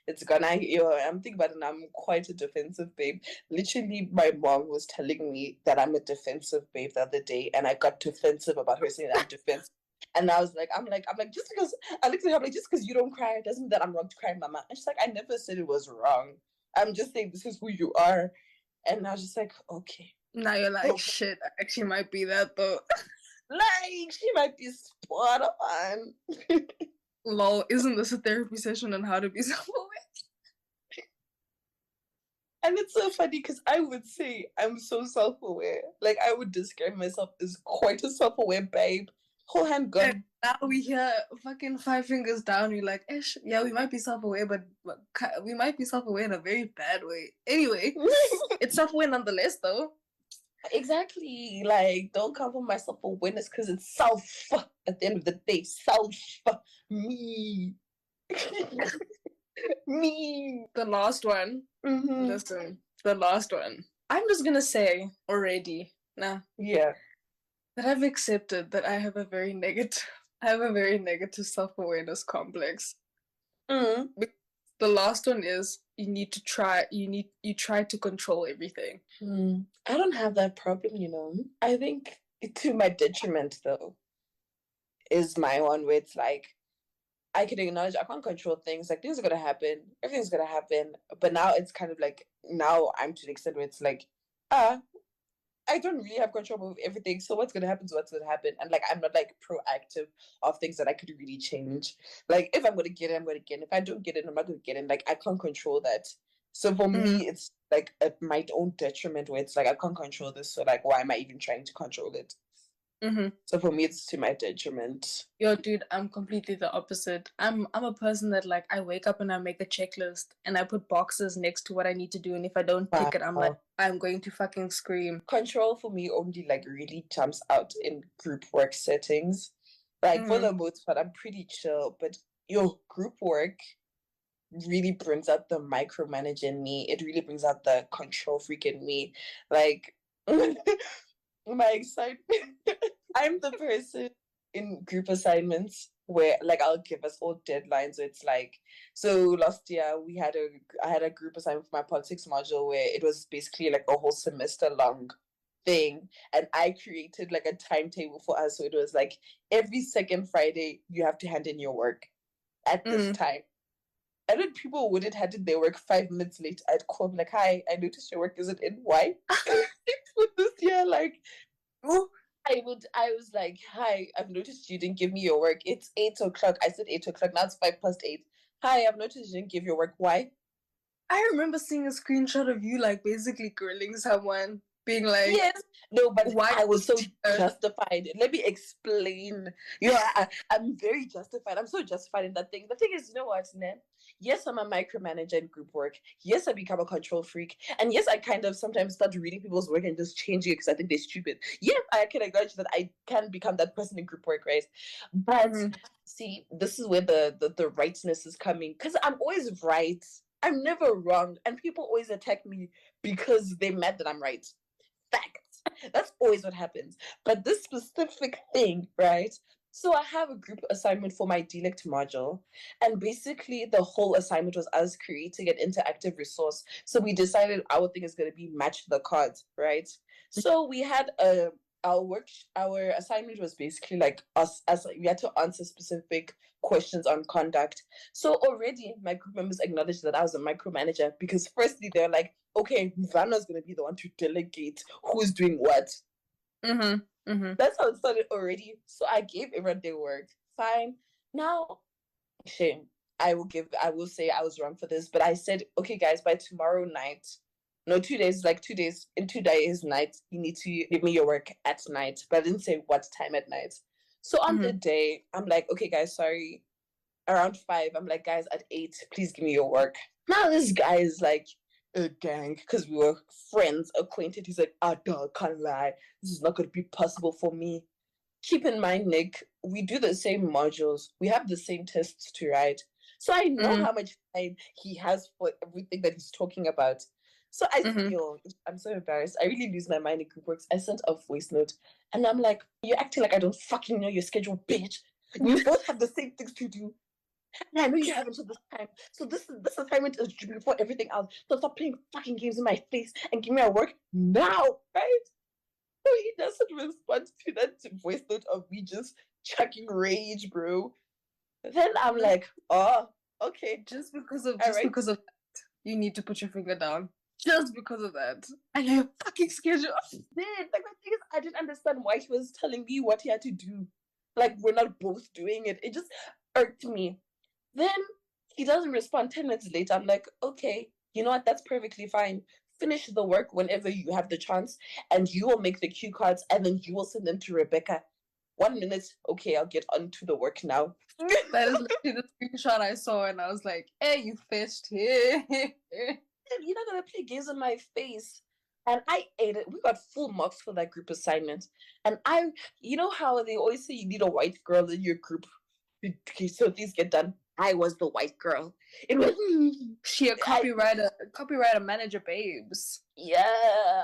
Speaker 3: It's gone. I'm thinking about it now. I'm quite a defensive babe. Literally, my mom was telling me that I'm a defensive babe the other day, and I got defensive about her saying that I'm defensive. And I was like, I'm like, just because I looked at her, I'm like, just because you don't cry doesn't mean that I'm wrong to cry, mama. And she's like, I never said it was wrong. I'm just saying this is who you are. And I was just like, okay.
Speaker 6: Now you're like, shit, I actually might be that though.
Speaker 3: Like, she might be spot on.
Speaker 6: Lol, isn't this a therapy session on how to be self-aware?
Speaker 3: And it's so funny because I would say I'm so self-aware. Like, I would describe myself as quite a self-aware babe. Whole hand gone.
Speaker 6: And now we hear fucking 5 fingers down. We're like, Ish, yeah, we might be self-aware, but we might be self-aware in a very bad way. Anyway, it's self-aware nonetheless, though.
Speaker 3: Exactly. Like, don't come for my self-awareness because it's self at the end of the day. Self. Me. Me.
Speaker 6: The last one.
Speaker 3: Mm-hmm.
Speaker 6: Listen, the last one. I'm just gonna say already,
Speaker 3: Yeah.
Speaker 6: that I've accepted that I have a very negative self-awareness complex.
Speaker 3: Mm.
Speaker 6: The last one is you try to control everything.
Speaker 3: I don't have that problem, you know. I think to my detriment though is my one where it's like I can acknowledge I can't control things. Like things are gonna happen, everything's gonna happen. But now it's kind of like now I'm to the extent where it's like, I don't really have control over everything. So what's gonna happen is what's gonna happen. And like I'm not like proactive of things that I could really change. Like if I'm gonna get it, I'm gonna get it. If I don't get it, I'm not gonna get it. Like I can't control that. So for me, it's like at my own detriment where it's like I can't control this. So like why am I even trying to control it? So for me, it's to my detriment.
Speaker 6: Yo, dude, I'm completely the opposite. I'm a person that like I wake up and I make a checklist and I put boxes next to what I need to do, and if I don't tick it, I'm like I'm going to fucking scream.
Speaker 3: Control for me only like really jumps out in group work settings. Like for the most part, I'm pretty chill, but group work really brings out the micromanager in me. It really brings out the control freak in me. Like my excitement. I'm the person in group assignments where like I'll give us all deadlines. So it's like, so last year I had a group assignment for my politics module where it was basically like a whole semester long thing, and I created like a timetable for us. So it was like every second Friday you have to hand in your work at this time. And when people wouldn't hand in their work 5 minutes later, I'd call them like, "Hi, I noticed your work isn't in. Why?" For this year, like, I was like, "Hi, I've noticed you didn't give me your work. It's 8 o'clock. I said 8 o'clock. Now it's 5 past 8. Hi, I've noticed you didn't give your work. Why?"
Speaker 6: I remember seeing a screenshot of you like basically grilling someone, being like,
Speaker 3: "Yes, no, but
Speaker 6: why
Speaker 3: I was so justified. Let me explain. I'm very justified. I'm so justified in that thing. The thing is, you know what, Nan? Yes, I'm a micromanager in group work. Yes, I become a control freak. And yes, I kind of sometimes start reading people's work and just changing it because I think they're stupid. Yes, I can acknowledge that I can become that person in group work, right? But see, this is where the rightness is coming. Because I'm always right. I'm never wrong. And people always attack me because they're mad that I'm right. Facts. That's always what happens. But this specific thing, right? So I have a group assignment for my dialect module, and basically the whole assignment was us creating an interactive resource. So we decided our thing is going to be match the cards, right? So we had our assignment was basically like us as we had to answer specific questions on conduct. So already my group members acknowledged that I was a micromanager because firstly they're like, okay, Mvano is going to be the one to delegate who's doing what. That's how it started already. So I gave everyone their work. Fine. Now, shame. I will say I was wrong for this, but I said, okay, guys, by tomorrow night, no, 2 days, like 2 days, in 2 days night, you need to give me your work at night. But I didn't say what time at night. So on the day, I'm like, okay, guys, sorry. Around 5, I'm like, guys, at 8, please give me your work. Now this guy is like, a gang, because we were friends, acquainted. He's like, dog, can't lie. This is not going to be possible for me. Keep in mind, Nick, we do the same modules. We have the same tests to write. So I know how much time he has for everything that he's talking about. So I feel, I'm so embarrassed. I really lose my mind in group works. I sent a voice note and I'm like, you're acting like I don't fucking know your schedule, bitch. We both have the same things to do. And I know you have until this time. So this assignment is due before everything else. So stop playing fucking games in my face and give me my work now, right? So he doesn't respond to that voice note of me just chucking rage, bro. Then I'm like, oh, okay.
Speaker 6: Just because of that, you need to put your finger down. Just because of that. And your fucking schedule.
Speaker 3: Like the thing is, I didn't understand why he was telling me what he had to do. Like we're not both doing it. It just irked me. Then he doesn't respond 10 minutes later. I'm like, okay, you know what? That's perfectly fine. Finish the work whenever you have the chance, and you will make the cue cards, and then you will send them to Rebecca. 1 minute, okay, I'll get on to the work now.
Speaker 6: That is literally the screenshot I saw, and I was like, "Hey, you fished here."
Speaker 3: You're not gonna play games in my face. And I ate it. We got full marks for that group assignment. And you know how they always say you need a white girl in your group so things get done. I was the white girl. It was
Speaker 6: She a copywriter manager, babes.
Speaker 3: yeah.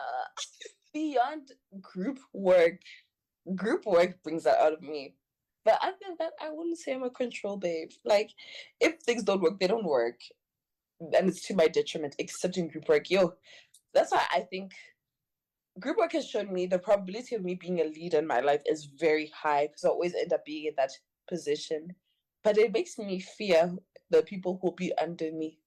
Speaker 3: Beyond group work brings that out of me. But other than that, I wouldn't say I'm a control babe. Like, if things don't work, they don't work. And it's to my detriment, except in group work. That's why I think group work has shown me the probability of me being a leader in my life is very high because I always end up being in that position. But it makes me fear the people who will be under me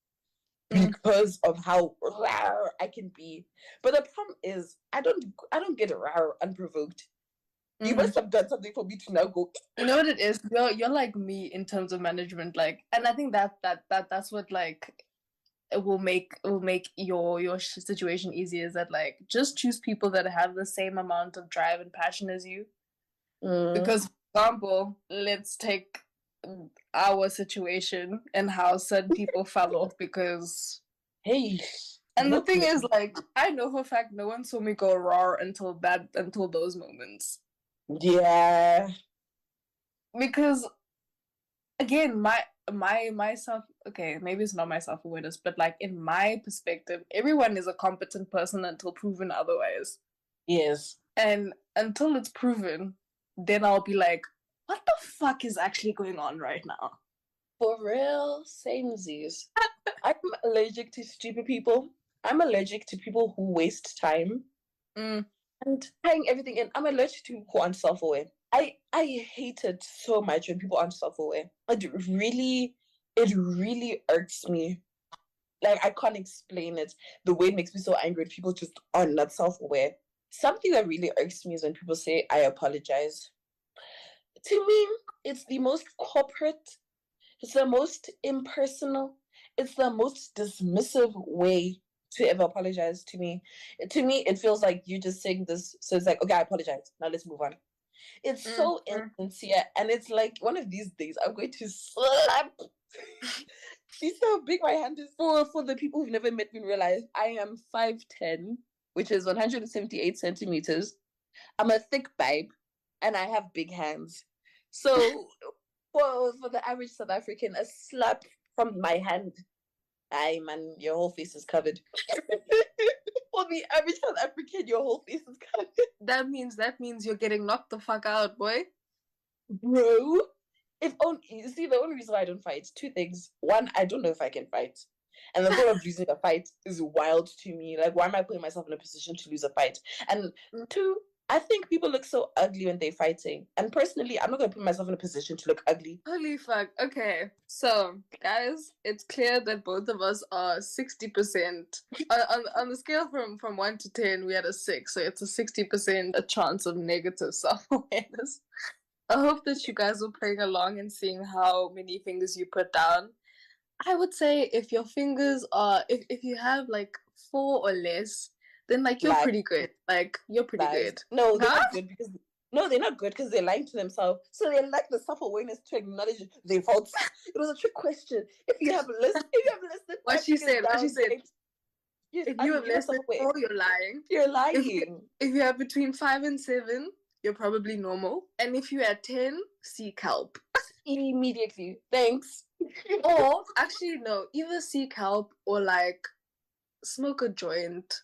Speaker 3: because of how rawr I can be. But the problem is I don't get rawr unprovoked. You must have done something for me to now go.
Speaker 6: You know what it is? You're like me in terms of management, like, and I think that's what like it will make your situation easier. Is that like just choose people that have the same amount of drive and passion as you. Because, for example, let's take our situation and how certain people fell off because
Speaker 3: hey.
Speaker 6: And the thing is, like, I know for a fact no one saw me go raw until those moments.
Speaker 3: Yeah.
Speaker 6: Because again, myself, okay, maybe it's not my self-awareness, but like in my perspective, everyone is a competent person until proven otherwise.
Speaker 3: Yes.
Speaker 6: And until it's proven, then I'll be like, what the fuck is actually going on right now?
Speaker 3: For real, samesies. I'm allergic to stupid people. I'm allergic to people who waste time and tying everything in. I'm allergic to people who aren't self-aware. I hate it so much when people aren't self-aware. It really irks me. Like, I can't explain it. The way it makes me so angry when people just are not self-aware. Something that really irks me is when people say, I apologize. To me, it's the most corporate, it's the most impersonal, it's the most dismissive way to ever apologize to me. To me, it feels like you just saying this, so it's like, okay, I apologize. Now let's move on. It's so insincere, and it's like one of these days I'm going to slap. See how big my hand is. For the people who've never met me and realize I am 5'10", which is 178 centimeters. I'm a thick babe, and I have big hands. So for the average South African, a slap from my hand, aye man, your whole face is covered. For the average South African, your whole face is covered.
Speaker 6: That means you're getting knocked the fuck out, boy.
Speaker 3: Bro, you see, the only reason why I don't fight, two things. One, I don't know if I can fight. And the thought of losing a fight is wild to me. Like, why am I putting myself in a position to lose a fight? And two, I think people look so ugly when they're fighting. And personally, I'm not going to put myself in a position to look ugly.
Speaker 6: Holy fuck. Okay. So, guys, it's clear that both of us are 60%. On the scale from 1 to 10, we had a 6. So it's a 60% a chance of negative self-awareness. I hope that you guys are playing along and seeing how many fingers you put down. I would say if your fingers are, if you have like 4 or less, then like you're pretty good. Like you're pretty good.
Speaker 3: No, they're not good because they're not good because they're lying to themselves. So they lack the self-awareness to acknowledge their faults. It was a trick question. If you have less than
Speaker 6: what she said.
Speaker 3: Yes,
Speaker 6: if you have less than 4, you're lying.
Speaker 3: You're lying.
Speaker 6: If you have between 5 and 7, you're probably normal. And if you're at 10, seek help.
Speaker 3: Immediately. Thanks.
Speaker 6: Or actually no, either seek help or like smoke a joint.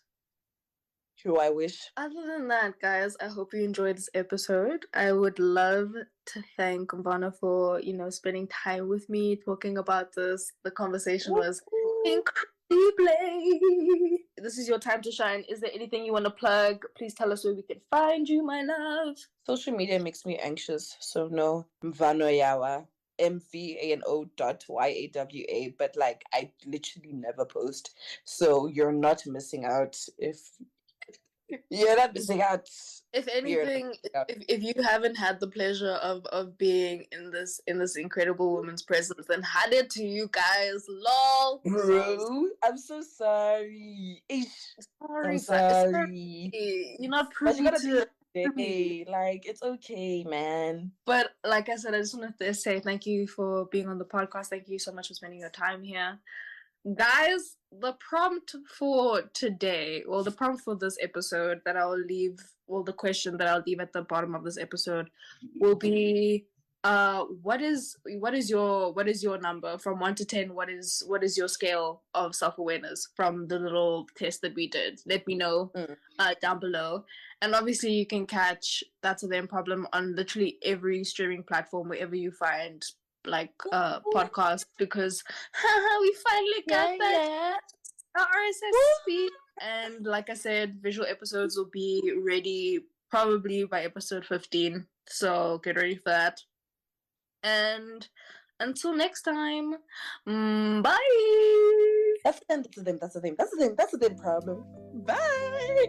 Speaker 3: True, I wish.
Speaker 6: Other than that, guys, I hope you enjoyed this episode. I would love to thank Mvano for, spending time with me, talking about this. The conversation was incredibly. This is your time to shine. Is there anything you want to plug? Please tell us where we can find you, my love.
Speaker 3: Social media makes me anxious, so no. Mvano Yawa. MVANO.YAWA, but like I literally never post, so you're not missing out. You're not missing out.
Speaker 6: If anything, if you haven't had the pleasure of being in this incredible woman's presence, then had it to you guys. Lol.
Speaker 3: Bro, I'm so sorry.
Speaker 6: Sorry. You're not privy to
Speaker 3: day. Like, it's okay, man.
Speaker 6: But like I said, I just wanted to say thank you for being on the podcast. Thank you so much for spending your time here. Guys, the prompt for today, well, the prompt for this episode that I'll leave, well, the question that I'll leave at the bottom of this episode will be, what is your number from 1 to 10? What is your scale of self-awareness from the little test that we did? Let me know down below. And obviously you can catch That's a Them Problem on literally every streaming platform wherever you find like podcast, because we finally got that RSS feed. And like I said, visual episodes will be ready probably by episode 15, so get ready for that. And until next time, bye.
Speaker 3: That's them problem. Bye.